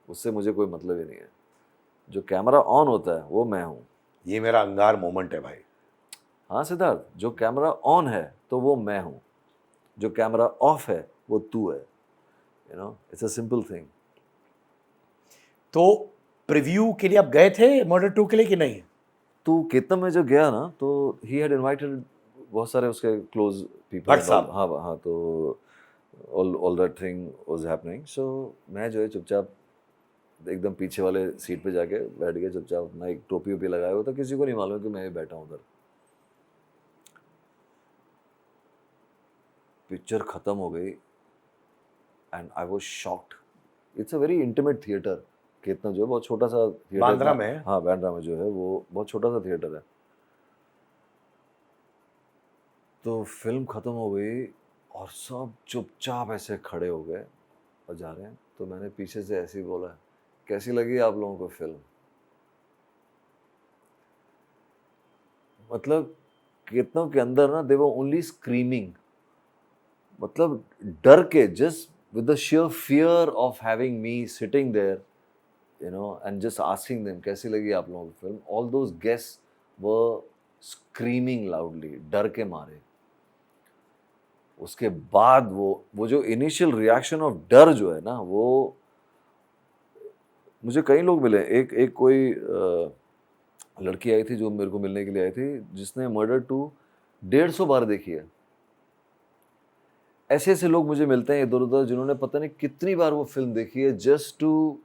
उससे मुझे कोई मतलब ही नहीं है। जो कैमरा ऑन होता है वो मैं हूँ। ये मेरा अंगार मोमेंट है भाई। हाँ सिद्धार्थ, जो कैमरा ऑन है तो वो मैं हूँ, जो कैमरा ऑफ है वो तू है, you no, it's a simple thing. तो प्रीव्यू के लिए आप गए थे मर्डर 2 के लिए कि नहीं? तो केतन में जो गया ना, तो ही हैड इनवाइटेड बहुत सारे उसके क्लोज पीपल। भट्ट साहब। हाँ हाँ, तो all that thing was happening. So मैं जो है चुपचाप एकदम पीछे वाले सीट पे जाके बैठ गया चुपचाप, अपना एक टोपी वोपी लगाया हुआ था, किसी को नहीं मालूम कि मैं बैठा हूँ उधर। पिक्चर खत्म हो गई and I was shocked. It's a very intimate theatre. कितना जो है बहुत छोटा सा थिएटर बांद्रा में? हाँ, बांद्रा में जो है वो बहुत छोटा सा थिएटर है। तो फिल्म खत्म हो गई और सब चुपचाप ऐसे खड़े हो गए और जा रहे हैं। तो मैंने पीछे से ऐसे ही बोला, कैसी लगी आप लोगों को फिल्म? मतलब कितनों के अंदर ना दे वर ओनली स्क्रीमिंग, मतलब डर के, just with the sheer fear of having me sitting there, you know, and just asking them कैसी लगी आप लोगों की film. All those guests were screaming loudly, डर के मारे। उसके बाद वो जो इनिशियल रिएक्शन ऑफ डर जो है ना, वो मुझे कई लोग मिले। एक कोई लड़की आई थी जो मेरे को मिलने के लिए आई थी, जिसने मर्डर 2 150 बार देखी है। ऐसे ऐसे लोग मुझे मिलते हैं इधर उधर जिन्होंने पता नहीं कितनी बार वो फिल्म देखी है, just to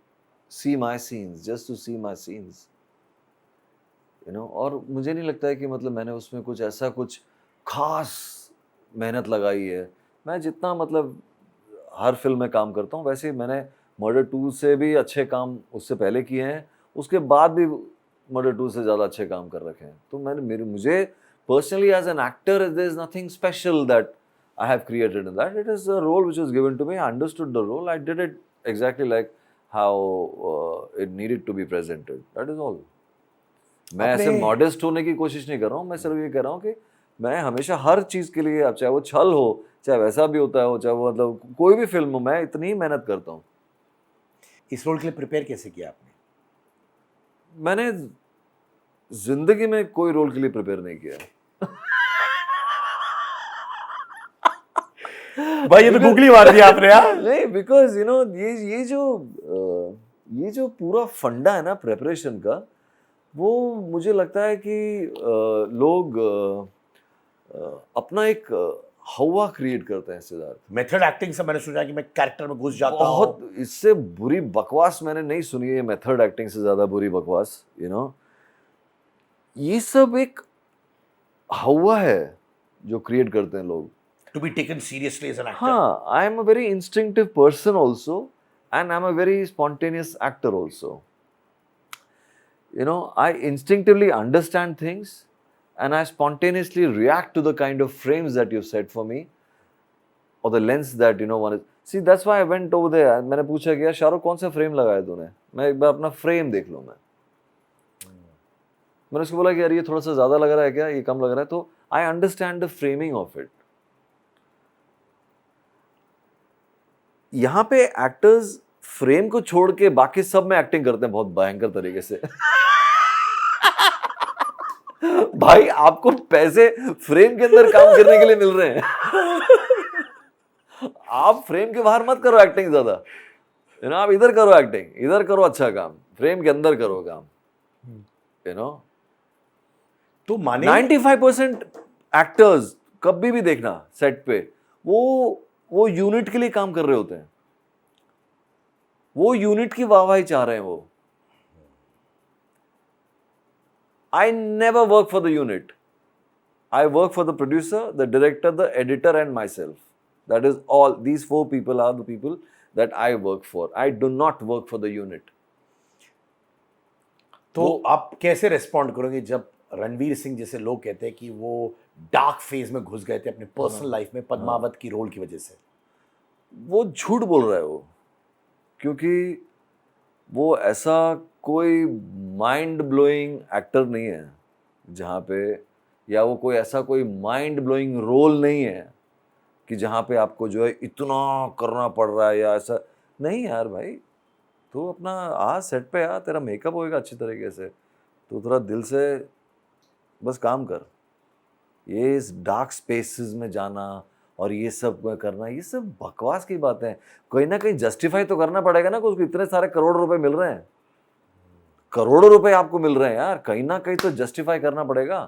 see my scenes, you know. और मुझे नहीं लगता है कि मतलब मैंने उसमें कुछ ऐसा कुछ खास मेहनत लगाई है। मैं जितना मतलब हर फिल्म में काम करता हूँ, वैसे ही मैंने मर्डर 2 से भी अच्छे काम उससे पहले किए हैं, उसके बाद भी मर्डर 2 से ज़्यादा अच्छे काम कर रखे हैं। तो मुझे personally as an actor there is nothing special that I have created in that. It is a role which was given to me. I understood the role. I did it exactly like how it needed to be presented. That is all. मैं ऐसे modest होने की कोशिश नहीं कर रहा हूँ। मैं सिर्फ ये कह रहा हूँ कि मैं हमेशा हर चीज़ के लिए, अब चाहे वो छल हो, चाहे वैसा भी होता है, चाहे वो मतलब कोई भी फिल्म हो, मैं इतनी मेहनत करता हूँ। इस रोल के लिए प्रिपेयर कैसे किया आपने? मैंने जिंदगी में कोई रोल के लिए प्रिपेयर नहीं किया। भाई ये तो गूगली मार दिया आपने यार। नहीं, बिकॉज यू नो ये जो पूरा फंडा है ना प्रेपरेशन का, वो मुझे लगता है कि लोग अपना एक हवा क्रिएट करते हैं सिद्धार्थ। मेथड एक्टिंग से मैंने सुना कि मैं कैरेक्टर में घुस जाता हूँ। बहुत इससे बुरी बकवास मैंने नहीं सुनी है, मेथड एक्टिंग से ज्यादा बुरी बकवास, यू नो। ये सब एक हवा है जो क्रिएट करते हैं लोग। To be taken seriously as an actor. हाँ, I am a very instinctive person also, and I'm a very spontaneous actor also. You know, I instinctively understand things, and I spontaneously react to the kind of frames that you set for me, or the lens that you know one is. See, that's why I went over there. मैंने पूछा कि यार शाहरुख कौन सा frame लगाया तूने? मैं एक बार अपना फ्रेम देख लूँ मैं। मैंने उसको बोला कि यार ये थोड़ा सा ज़्यादा लग रहा है क्या? ये कम लग रहा है? तो I understand the framing of it. यहाँ पे एक्टर्स फ्रेम को छोड़ के बाकी सब में एक्टिंग करते हैं बहुत भयंकर तरीके से। भाई आपको पैसे फ्रेम के अंदर काम करने के लिए मिल रहे हैं। आप फ्रेम के बाहर मत करो एक्टिंग ज्यादा, यू नो। आप इधर करो एक्टिंग, इधर करो अच्छा काम, फ्रेम के अंदर करो काम, यू नो। तो माने 95% एक्टर्स कभी भी देखना सेट पे वो यूनिट के लिए काम कर रहे होते हैं, वो यूनिट की वाहवाही चाह रहे हैं वो। I never work for the unit. I work for the producer, the director, the editor and myself. That is all. These 4 people are the people that I work for. I do not work for the unit. तो आप कैसे respond करोगे जब रणवीर सिंह जैसे लोग कहते हैं कि वो डार्क फेज में घुस गए थे अपने पर्सनल लाइफ में पद्मावत की रोल की वजह से? वो झूठ बोल रहा है वो, क्योंकि वो ऐसा कोई माइंड ब्लोइंग एक्टर नहीं है। जहाँ पे, या वो कोई ऐसा कोई माइंड ब्लोइंग रोल नहीं है कि जहाँ पे आपको जो है इतना करना पड़ रहा है या ऐसा नहीं। यार भाई, तो अपना आ सेट पे आ, तेरा मेकअप होएगा अच्छी तरीके से, तो थोड़ा दिल से बस काम कर। ये इस डार्क स्पेसेस में जाना और ये सब करना, ये सब बकवास की बातें हैं। कहीं ना कहीं जस्टिफाई तो करना पड़ेगा ना, कि उसको इतने सारे करोड़ रुपए मिल रहे हैं, करोड़ों रुपए आपको मिल रहे हैं यार, कहीं ना कहीं तो जस्टिफाई करना पड़ेगा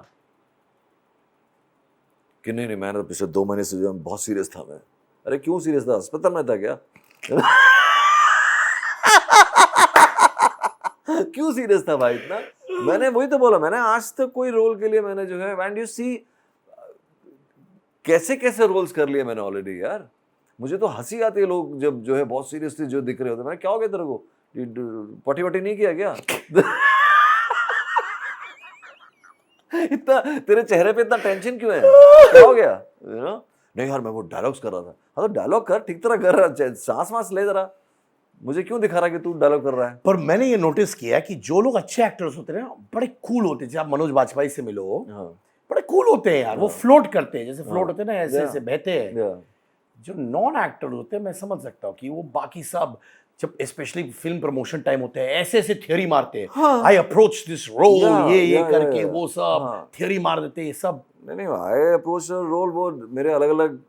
कि नहीं मैंने तो पिछले 2 महीने से जो बहुत सीरियस था मैं। अरे क्यों सीरियस था? अस्पताल में था क्या? क्यों सीरियस था भाई इतना? मैंने वही तो बोला, मैंने आज तक कोई रोल के लिए मैंने जो है, एंड यू सी कैसे कैसे रोल्स कर लिए मैंने ऑलरेडी यार। मुझे तो हंसी आती है लोग जब जो है बहुत सीरियसली जो दिख रहे होते हैं। मैंने क्या हो गया तेरे को, पटी वटी नहीं किया क्या? इतना तेरे चेहरे पे इतना टेंशन क्यों है? क्या हो गया? नहीं यार मैं वो डायलॉग्स कर रहा था। हाँ तो डायलॉग कर, ठीक तरह कर रहा, सांस वांस ले जरा। मुझे क्यों दिखा रहा कि तू डायलॉग कर रहा है? पर मैंने ये नोटिस किया कि जो लोग अच्छे एक्टर्स होते हैं ना, बड़े कूल होते हैं। जैसे आप मनोज बाजपेयी से मिलो, बड़े कूल होते हैं यार। वो फ्लोट करते हैं, जैसे फ्लोट होते हैं ना, ऐसे ऐसे बहते हैं। जो नॉन एक्टर होते हैं, मैं समझ सकता हूँ कि वो बाकी सब, जब स्पेशली फिल्म प्रमोशन टाइम होते हैं, ऐसे ऐसे थियरी मारते हैं। आई अप्रोच दिस रोल, ये करके वो सब थियरी मार देते हैं। ये सब नहीं, आई अप्रोच रोल वो मेरे अलग अलग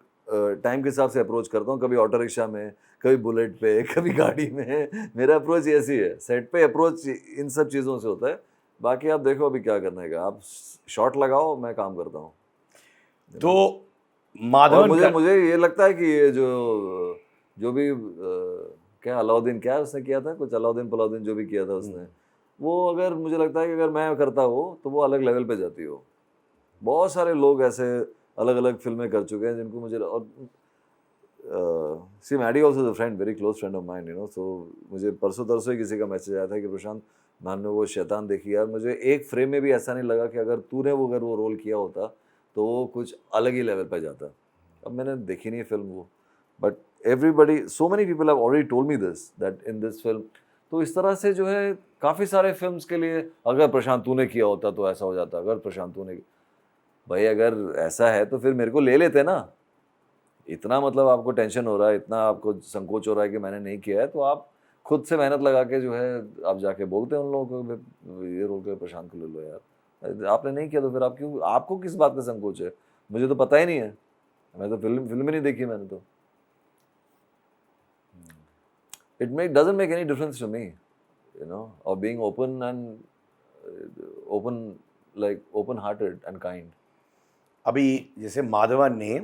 टाइम के हिसाब से अप्रोच करता हूँ। कभी ऑटो रिक्शा में, कभी बुलेट पे, कभी गाड़ी में। मेरा अप्रोच ऐसी है। सेट पे अप्रोच इन सब चीज़ों से होता है। बाकी आप देखो अभी क्या करने का, आप शॉट लगाओ, मैं काम करता हूँ। तो माधवन मुझे ये लगता है कि ये जो भी क्या अलाउद्दीन, क्या उसने किया था कुछ, अलाउद्दीन पलाउद्दीन जो भी किया था उसने, वो अगर मुझे लगता है कि अगर मैं करता हो तो वो अलग लेवल पे जाती हो। बहुत सारे लोग ऐसे अलग अलग फिल्में कर चुके हैं जिनको मुझे, और see Maddy also a friend, very close friend of mine, you know. So मुझे परसों तरसों ही किसी का मैसेज आया था कि प्रशांत मैंने वो शैतान देखी यार, मुझे एक फ्रेम में भी ऐसा नहीं लगा कि अगर तूने अगर वो रोल किया होता तो वो कुछ अलग ही लेवल पे जाता। अब मैंने देखी नहीं फिल्म वो, but everybody, so many people have already told me this, that in this film. तो इस तरह से जो है काफ़ी सारे फिल्म्स के लिए, अगर प्रशांत तूने किया होता तो ऐसा हो जाता, अगर प्रशांत तूने, भाई अगर ऐसा है तो फिर मेरे को ले लेते ना। इतना मतलब आपको टेंशन हो रहा है, इतना आपको संकोच हो रहा है कि मैंने नहीं किया है, तो आप खुद से मेहनत लगा के जो है आप जाके बोलते हैं उन लोगों को, ये रोल के प्रशांत को ले लो यार। आपने नहीं किया तो फिर आप क्यों, आपको किस बात का संकोच है? मुझे तो पता ही नहीं है, मैं तो फिल्म ही नहीं देखी मैंने तो। It doesn't make any difference to me, you know, of being open and open-hearted and kind. अभी जैसे माधवन ने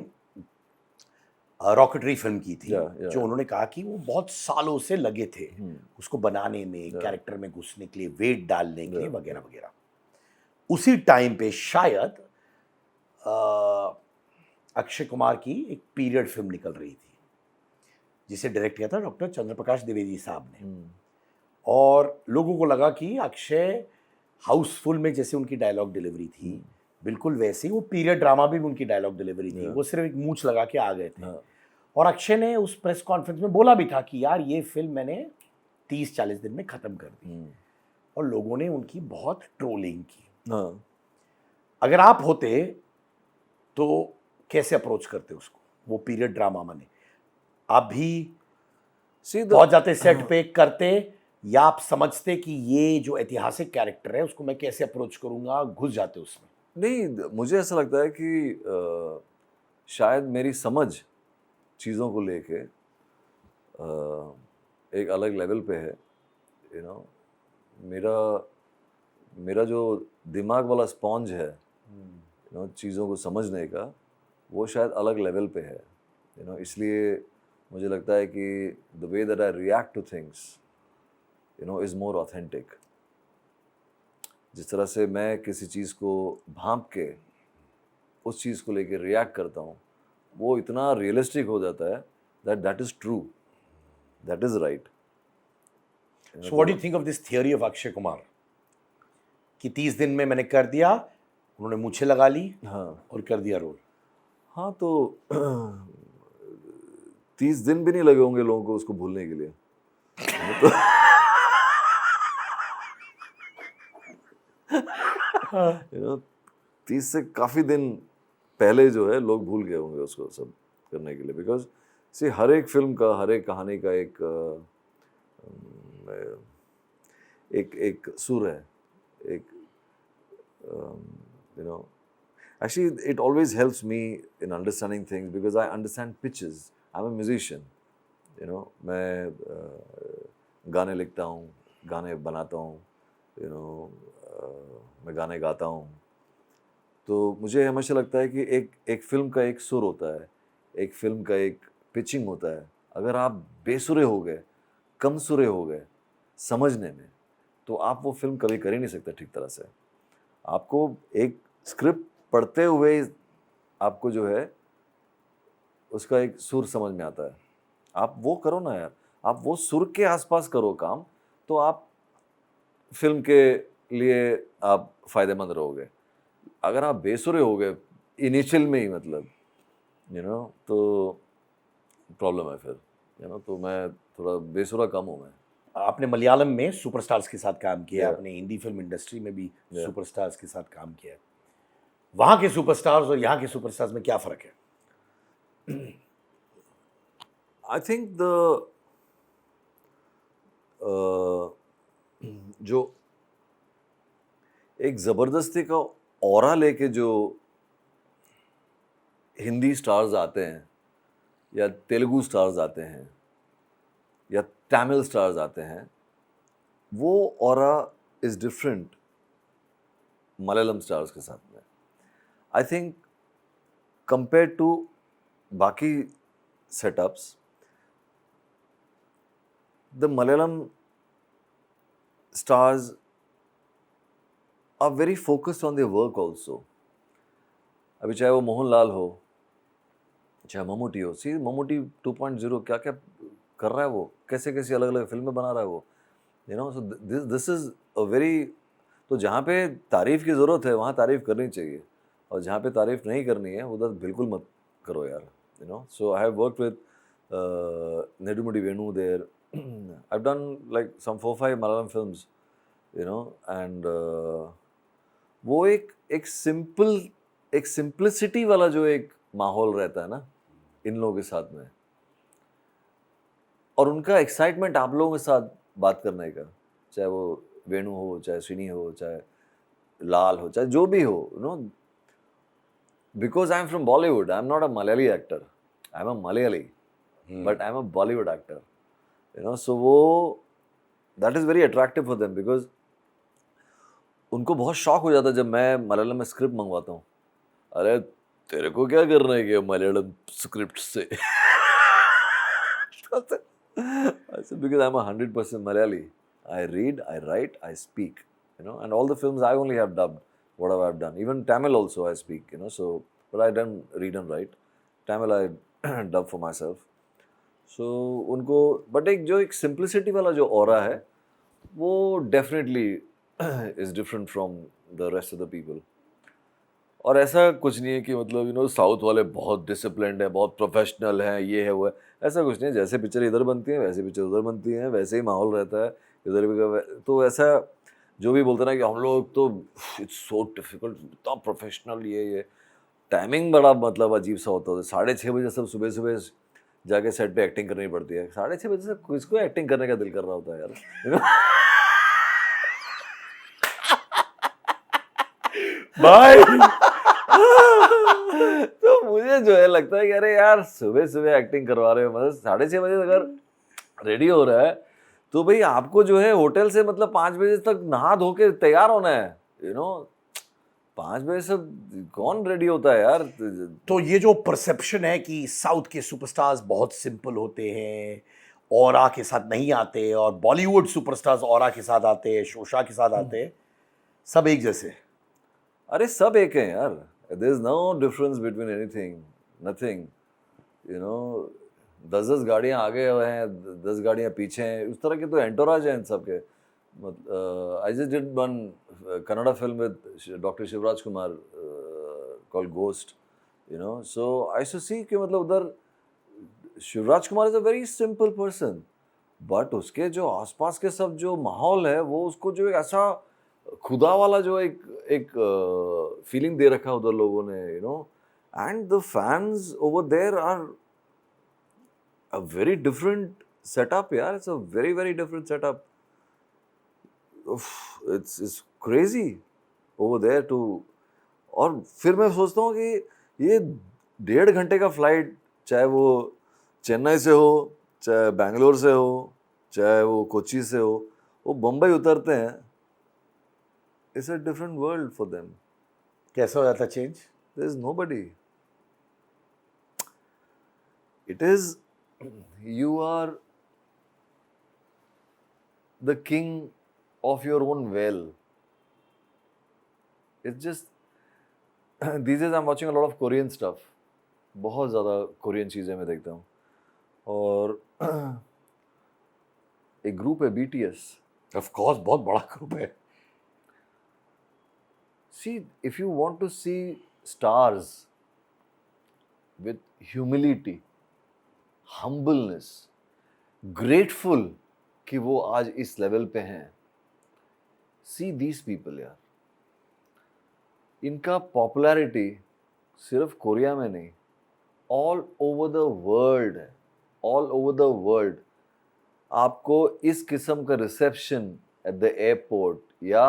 रॉकेटरी फिल्म की थी, जो उन्होंने कहा कि वो बहुत सालों से लगे थे उसको बनाने में, कैरेक्टर में घुसने के लिए, वेट डालने के लिए, वगैरह वगैरह। उसी टाइम पे शायद अक्षय कुमार की एक पीरियड फिल्म निकल रही थी जिसे डायरेक्ट किया था डॉक्टर चंद्रप्रकाश द्विवेदी साहब ने। और लोगों को लगा कि अक्षय हाउसफुल में जैसे उनकी डायलॉग डिलीवरी थी, बिल्कुल वैसे ही वो पीरियड ड्रामा भी उनकी डायलॉग डिलीवरी थी। वो सिर्फ एक मूंछ लगा के आ गए थे। और अक्षय ने उस प्रेस कॉन्फ्रेंस में बोला भी था कि यार ये फिल्म मैंने 30-40 दिन में ख़त्म कर दी। और लोगों ने उनकी बहुत ट्रोलिंग की। अगर आप होते तो कैसे अप्रोच करते उसको? वो पीरियड ड्रामा माने आप भी पहुंच जाते सेट पे करते, या आप समझते कि ये जो ऐतिहासिक कैरेक्टर है उसको मैं कैसे अप्रोच करूंगा, घुस जाते उसमें? नहीं, मुझे ऐसा लगता है कि शायद मेरी समझ चीज़ों को लेके एक अलग लेवल पे है, यू नो। मेरा जो दिमाग वाला स्पॉन्ज है, यू नो, चीज़ों को समझने का, वो शायद अलग लेवल पे है, यू नो। इसलिए मुझे लगता है कि the way that I react two things, you know, is more authentic. जिस तरह से मैं किसी चीज़ को भांप के उस चीज़ को लेके रिएक्ट करता हूँ, वो इतना रियलिस्टिक हो जाता है that is true, that is right. So what do you think of this theory of Akshay Kumar कि 30 दिन में मैंने कर दिया, उन्होंने मूछें लगा ली, और कर दिया रोल? हाँ, तो 30 दिन भी नहीं लगे होंगे लोगों को उसको भूलने के लिए। तो यू नो, 30 से काफ़ी दिन पहले जो है लोग भूल गए होंगे उसको सब करने के लिए, बिकॉज सी हर एक फिल्म का, हर एक कहानी का एक सुर है, एक you know, actually it always helps me in understanding things because I understand pitches. I'm a musician, you know, मैं गाने लिखता हूँ, गाने बनाता हूँ, you know, मैं गाने गाता हूँ, तो मुझे हमेशा लगता है कि एक फिल्म का एक सुर होता है, एक फिल्म का एक पिचिंग होता है। अगर आप बेसुरे हो गए, कम सुरे हो गए समझने में, तो आप वो फिल्म कभी कर ही नहीं सकते ठीक तरह से। आपको एक स्क्रिप्ट पढ़ते हुए आपको जो है उसका एक सुर समझ में आता है। आप वो करो ना यार, आप वो सुर के आसपास करो काम, तो आप फिल्म के लिए आप फायदेमंद रहोगे। अगर आप बेसुरे हो गए इनिशियल में ही, मतलब तो प्रॉब्लम है फिर, तो मैं थोड़ा बेसुरा कम हूँ मैं। आपने मलयालम में सुपरस्टार्स के साथ काम किया, Yeah. आपने हिंदी फिल्म इंडस्ट्री में भी Yeah. सुपरस्टार्स के साथ काम किया है। वहाँ के सुपरस्टार्स और यहाँ के सुपरस्टार्स में क्या फ़र्क है? आई थिंक जो एक ज़बरदस्ती का ऑरा लेके जो हिंदी स्टार्स आते हैं या तेलुगु स्टार्स आते हैं या तमिल स्टार्स आते हैं, वो aura is different Malayalam stars के साथ में। आई थिंक कंपेयर टू बाकी setups, the Malayalam stars are very focused on their work also. अभी चाहे वो मोहनलाल हो, चाहे ममूटी हो, सी ममूटी 2.0 क्या क्या कर रहा है वो, कैसे कैसे अलग अलग फिल्में बना रहा है वो, so this is a very, तो जहाँ पे तारीफ की ज़रूरत है वहाँ तारीफ करनी चाहिए, और जहाँ पे तारीफ नहीं करनी है उधर बिल्कुल मत करो यार, so I have worked with Nedumudi Venu there, I've done like some 4-5 Malayalam films, and वो एक सिंपलिसिटी वाला जो एक माहौल रहता है ना इन लोगों के साथ में, और उनका एक्साइटमेंट आप लोगों के साथ बात करने का, चाहे वो वेणु हो, चाहे श्रीनी हो, चाहे लाल हो, चाहे जो भी हो, because I'm from Bollywood, I'm not a Malayali actor, I'm a Malayali, but I'm a Bollywood actor. So वो that is very attractive for them because उनको बहुत शौक हो जाता है जब मैं मलयालम में स्क्रिप्ट मंगवाता हूँ। अरे तेरे को क्या करना है कि मलयालम स्क्रिप्ट से? I said because I'm 100% Malayali. I read, I write, I speak. And all the films I only have dubbed whatever I've done. Even Tamil also I speak. So but I don't read and write. Tamil I dub for myself. So उनको but एक simplicity वाला जो aura है वो definitely is different from the rest of the people. और ऐसा कुछ नहीं है कि मतलब साउथ वाले बहुत डिसिप्लिन्ड है, बहुत प्रोफेशनल हैं, ये है वो है, ऐसा कुछ नहीं है। जैसे पिक्चर इधर बनती है वैसे पिक्चर उधर बनती है, वैसे ही माहौल रहता है इधर भी। तो ऐसा जो भी बोलते ना कि हम लोग तो इट्स सो डिफिकल्ट, इतना प्रोफेशनल, ये टाइमिंग बड़ा मतलब अजीब सा होता है। 6:30 बजे सब सुबह सुबह जाके सेट पे एक्टिंग करनी पड़ती है। 6:30 बजे से किसको एक्टिंग करने का दिल कर रहा होता है यार? भाई तो मुझे जो है लगता है कि अरे यार सुबह सुबह एक्टिंग करवा रहे हो, मतलब 6:30 बजे अगर रेडी हो रहा है तो भाई आपको जो है होटल से मतलब 5 बजे तक नहा धो के तैयार होना है। 5 बजे से कौन रेडी होता है यार? तो ये जो परसेप्शन है कि साउथ के सुपरस्टार्स बहुत सिंपल होते हैं, ऑरा के साथ नहीं आते, और बॉलीवुड सुपरस्टार्स ऑरा के साथ आते हैं, शोशा के साथ आते हैं, सब एक जैसे? अरे सब एक हैं यार, there is no difference between anything, nothing. 10 गाड़ियाँ आगे हैं, 10 गाड़ियाँ पीछे हैं, उस तरह के तो एंटोराज हैं इन सबके। I just did one Kannada film with doctor Shivraj Kumar called Ghost, so I sure see कि मतलब उधर Shivraj Kumar is a very simple person, but उसके जो आसपास के सब जो माहौल है वो उसको जो ऐसा खुदा वाला जो एक एक फीलिंग दे रखा है उधर लोगों ने, you know, and the fans over there are a very different setup यार, it's a very very different setup, it's crazy over there too. और फिर मैं सोचता हूँ कि ये 1.5 घंटे का फ्लाइट, चाहे वो चेन्नई से हो, चाहे बैंगलोर से हो, चाहे वो कोची से हो, वो बम्बई उतरते हैं, it's a different world for them. कैसा हो जाता change? There is nobody, it is you are the king of your own well. It's just these days I'm watching a lot of Korean stuff, बहुत ज़्यादा Korean चीज़ें मैं देखता हूँ। और एक ग्रुप है BTS। ऑफ कोर्स बहुत बड़ा ग्रुप है। See, if you want to see stars with humility, humbleness, grateful कि वो आज इस लेवल पे हैं, see these people यार। इनका पॉपुलैरिटी सिर्फ कोरिया में नहीं, ऑल ओवर द वर्ल्ड है, ऑल ओवर द वर्ल्ड। आपको इस किस्म का रिसेप्शन एट द एयरपोर्ट या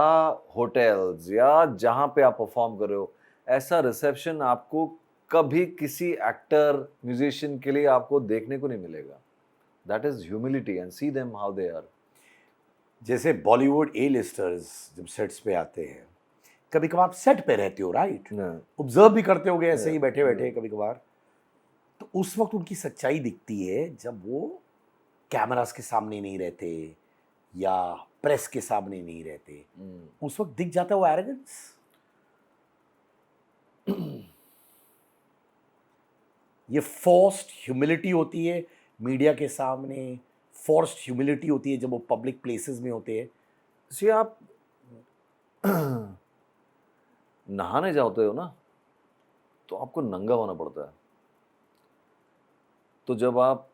होटल्स या जहाँ पे आप परफॉर्म कर रहे हो, ऐसा रिसेप्शन आपको कभी किसी एक्टर म्यूजिशियन के लिए आपको देखने को नहीं मिलेगा। That is humility, and see them how they are. जैसे बॉलीवुड ए लिस्टर्स जब सेट्स पे आते हैं, कभी कभार आप सेट पे रहते हो, राइट, ऑब्जर्व भी करते होगे ऐसे ही बैठे बैठे कभी कभार, तो उस वक्त उनकी सच्चाई दिखती है जब वो कैमरास के सामने नहीं रहते या प्रेस के सामने नहीं रहते। उस वक्त दिख जाता है वो एरोगेंस। ये फोर्स्ड ह्यूमिलिटी होती है मीडिया के सामने, फोर्स्ड ह्यूमिलिटी होती है जब वो पब्लिक प्लेसेस में होते हैं। सी आप नहाने जाते हो ना, तो आपको नंगा होना पड़ता है। तो जब आप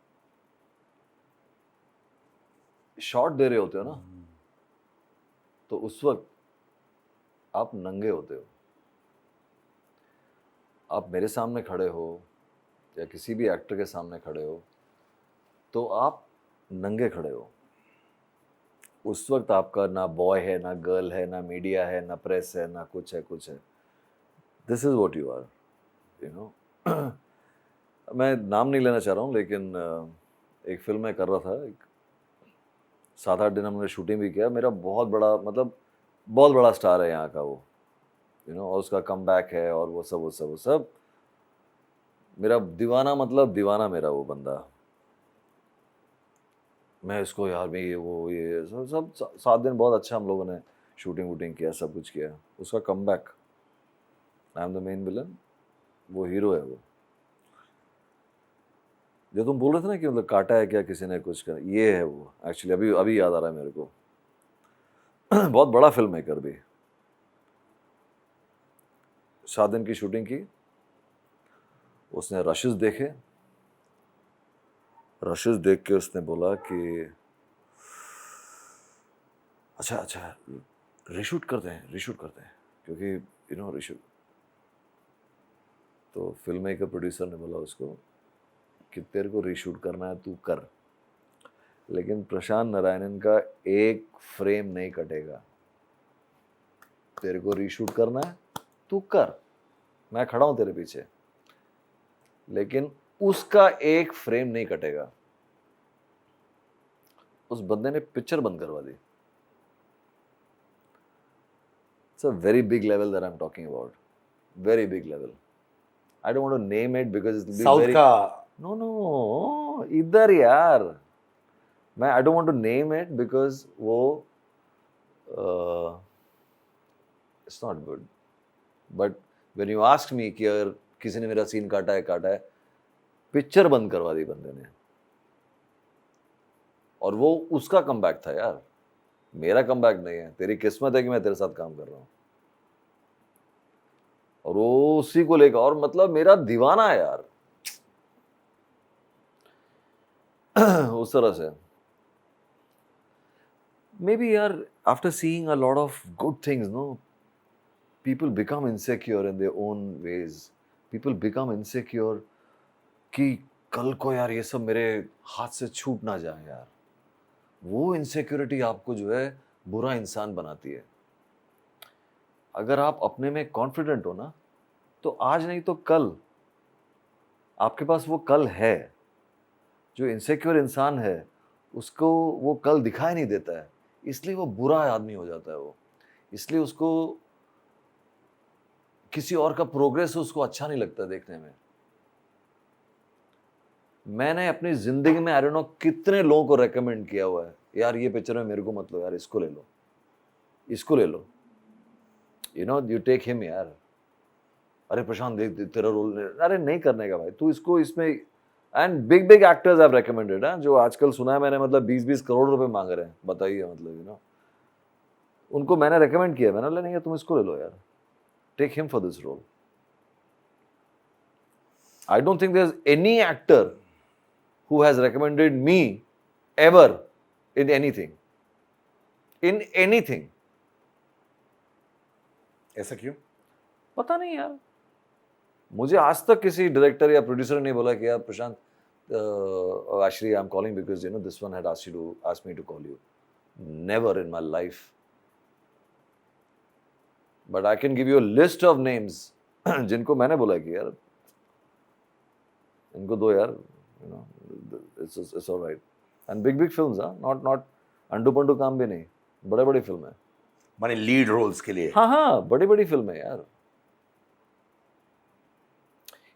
शॉट दे रहे होते हो ना, तो उस वक्त आप नंगे होते हो। आप मेरे सामने खड़े हो या किसी भी एक्टर के सामने खड़े हो, तो आप नंगे खड़े हो। उस वक्त आपका ना बॉय है, ना गर्ल है, ना मीडिया है, ना प्रेस है, ना कुछ है, कुछ है। This is what you are, you know. मैं नाम नहीं लेना चाह रहा हूँ, लेकिन एक फिल्म में कर रहा था, एक 7-8 दिन हमने शूटिंग भी किया। मेरा बहुत बड़ा, मतलब बहुत बड़ा स्टार है यहाँ का वो, यू नो, और उसका कम बैक है और वो सब मेरा दीवाना, मतलब दीवाना मेरा वो बंदा। मैं इसको यार मैं ये सब 7 दिन बहुत अच्छा हम लोगों ने शूटिंग वूटिंग किया, सब कुछ किया। उसका come back, I am the main villain, वो हीरो है वो। जो तुम बोल रहे थे ना कि मतलब काटा है क्या किसी ने कुछ का, ये है वो एक्चुअली। अभी याद आ रहा है मेरे को। बहुत बड़ा फिल्म मेकर भी। 7 दिन की शूटिंग की, उसने रशेस देखे। रशेस देख के उसने बोला कि अच्छा रीशूट करते हैं क्योंकि यू नो रीशूट। तो फिल्म मेकर प्रोड्यूसर ने बोला उसको कि तेरे को रीशूट करना है तू कर, लेकिन प्रशांत नारायणन का एक फ्रेम नहीं कटेगा। तेरे को रीशूट करना है तू कर, मैं खड़ा हूं तेरे पीछे, लेकिन उसका एक फ्रेम नहीं कटेगा। उस बंदे ने पिक्चर बंद करवा दी। It's a very big level that I am talking about, very big level. I don't want to name it because it will be south very, का नो इधर यार, मैं I don't want to name it because वो it's not good. But when you ask me कि अगर किसी ने मेरा सीन काटा है, पिक्चर बंद करवा दी बंदे ने। और वो उसका कमबैक था यार, मेरा कमबैक नहीं है। तेरी किस्मत है कि मैं तेरे साथ काम कर रहा हूँ। और वो उसी को लेकर, और मतलब मेरा दीवाना है यार। उस तरह से maybe yaar, after seeing a lot of good things, no, people become insecure in their own ways. People become insecure कि कल को यार ये सब मेरे हाथ से छूट ना जाए यार. वो इनसिक्योरिटी आपको जो है बुरा इंसान बनाती है. अगर आप अपने में कॉन्फिडेंट हो ना, तो आज नहीं तो कल आपके पास वो कल है. जो इनसिक्योर इंसान है उसको वो कल दिखाई नहीं देता है, इसलिए वो बुरा आदमी हो जाता है. वो इसलिए उसको किसी और का प्रोग्रेस उसको अच्छा नहीं लगता देखने में. मैंने अपनी जिंदगी में आई डोंट नो कितने लोगों को रेकमेंड किया हुआ है, यार ये पिक्चर में मेरे को मत लो यार, इसको ले लो, इसको ले लो, you know, you take him यार. अरे प्रशांत देख तेरा रोल, अरे नहीं करने का भाई, तू इसको इसमें. And big big actors have recommended, जो आजकल सुना है मैंने, मतलब 20-20 करोड़ रुपए मांग रहे हैं, बताइए, मतलब यू नो. उनको मैंने रेकमेंड किया, मैंने बोला नहीं तुम इसको ले लो यार, take him for this role. I don't think there is any actor who has recommended me ever in anything. In anything. ऐसा क्यों? पता नहीं यार. मुझे आज तक किसी डायरेक्टर या प्रोड्यूसर ने नहीं बोला कि यार प्रशांत, actually I'm calling because you know this one had asked me to call you. Never in my life. But I can give you a list of names जिनको मैंने बोला कि यार इनको दो यार, you know, it's all right. And big films, not undo Pandu काम भी नहीं, बड़े फिल्म है. माने लीड रोल्स के लिए? हाँ, बड़ी फिल्म है यार.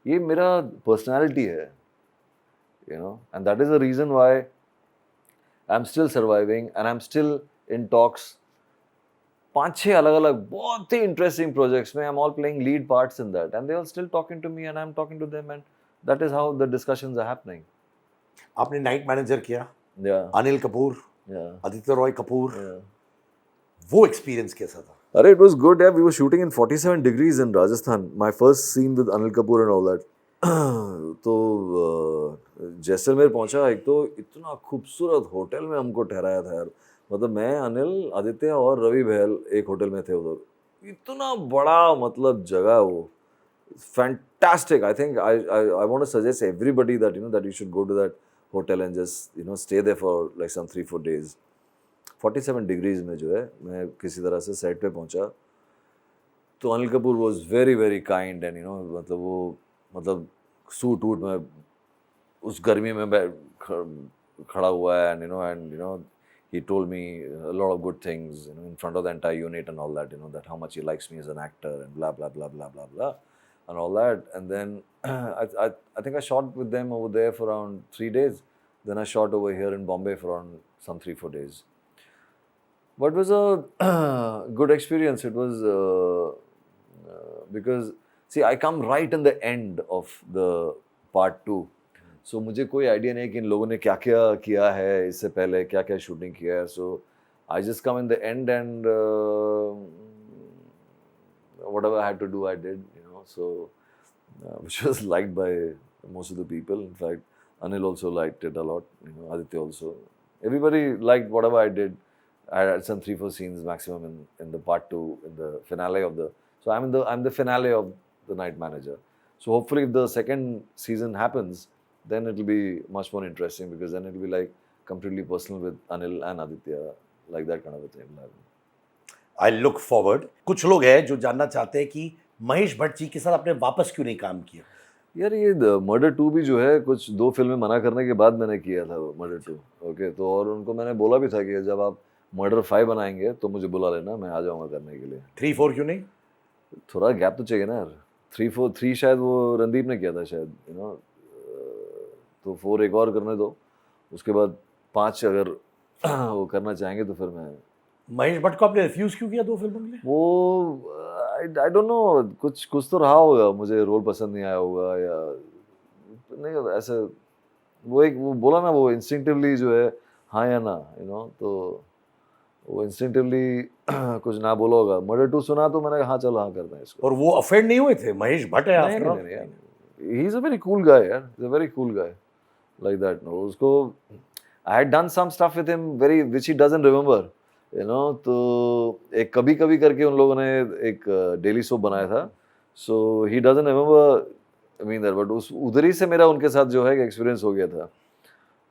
ये मेरा पर्सनालिटी है, you know, and that is the reason why I'm still surviving and I'm still in talks. 5-6 अलग-अलग बहुत ही इंटरेस्टिंग प्रोजेक्ट्स में I'm all playing lead parts in that, and they are still talking to me and I'm talking to them, and that is how the discussions are happening. आपने night manager किया, अनिल कपूर, आदित्य रॉय कपूर, वो experience कैसा था? अरे it was good यार. We were shooting in 47 degrees in Rajasthan. My first scene with Anil Kapoor and all that. तो जैसलमेर पहुंचा, एक तो इतना खूबसूरत होटल में हमको ठहराया था यार. मतलब मैं, अनिल, आदित्य और रवि बहल एक होटल में थे उधर. इतना बड़ा मतलब जगह वो. Fantastic. I think I want to suggest everybody that you know that you should go to that hotel and just you know stay there for like some 3-4 days. 47 degrees में जो है, मैं किसी तरह से सेट पे पहुंचा. तो Anil Kapoor was very kind and you know मतलब वो मतलब सूट वूट में उस गर्मी में खड़ा हुआ है, and you know he told me a lot of good things, you know, in front of the entire unit and all that, you know, that how much he likes me as an actor and blah blah blah blah blah blah and all that. And then I think I shot with them over there for around 3 days. Then I shot over here in Bombay for around some 3-4 days. But it was a good experience. It was because see, I come right in the end of the part 2. So मुझे कोई idea नहीं कि इन लोगों ने क्या क्या किया है इससे पहले, क्या क्या शूटिंग किया है. So I just come in the end and whatever I had to do, I did, you know. So which was liked by most of the people. In fact, Anil also liked it a lot. You know, Aditya also. Everybody liked whatever I did. I had some 3-4 scenes maximum in the part 2, in the finale of the. So I'm the finale of the Night Manager. So hopefully, if the second season happens, then it will be much more interesting because then it will be like completely personal with Anil and Aditya, like that kind of a thing. I look forward. कुछ लोग हैं जो जानना चाहते हैं कि महेश भट्ट जी के साथ आपने वापस क्यों नहीं काम किया? यार ये मर्डर 2 भी जो है कुछ 2 फिल्में मना करने के बाद मैंने किया था मर्डर 2. ओके, तो और उनको मैंने बोला भी था कि जब आप मर्डर 5 बनाएंगे तो मुझे बुला लेना, मैं आ जाऊंगा करने के लिए. 3-4 क्यों नहीं? थोड़ा गैप तो चाहिए ना यार. 3 शायद वो रणदीप ने किया था शायद, यू नो. तो 4 एक और करने दो, उसके बाद 5 अगर वो करना चाहेंगे तो फिर मैं. महेश भट्ट को आपने रिफ्यूज क्यों किया 2 फिल्मों के लिए? वो आई डोंट नो, कुछ तो रहा होगा, मुझे रोल पसंद नहीं आया होगा या नहीं ऐसे. वो बोला ना, वो इंस्टिंक्टिवली जो है हाँ या ना, यू नो. तो वो इंस्टिंक्टिवली कुछ ना बोला होगा. मर्डर 2 सुना तो मैंने कहा हाँ चलो हाँ करते हैं इसको. और वो अफेंड नहीं हुए थे? महेश भट्ट है after all. He is a very cool guy यार. He is a very cool guy like that. No, उसको I had done some stuff with him very which he doesn't remember. You know. तो एक कभी कभी करके उन लोगों ने एक डेली सोप बनाया था, so he doesn't remember mean that, but उस उधर ही से मेरा उनके साथ जो है एक्सपीरियंस हो गया था,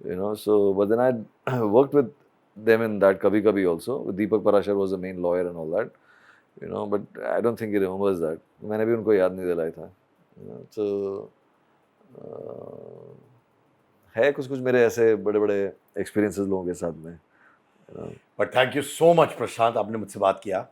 you know. So but then I worked with them in that kabhi kabhi also. Deepak Parashar was the main lawyer and all that, you know, but I don't think he remembers that. मैंने भी उनको याद नहीं दिलाया था, you know. So है कुछ कुछ मेरे ऐसे बड़े बड़े एक्सपीरियंसेस लोगों के साथ में, you know. But thank you so much Prashant, आपने मुझसे बात किया।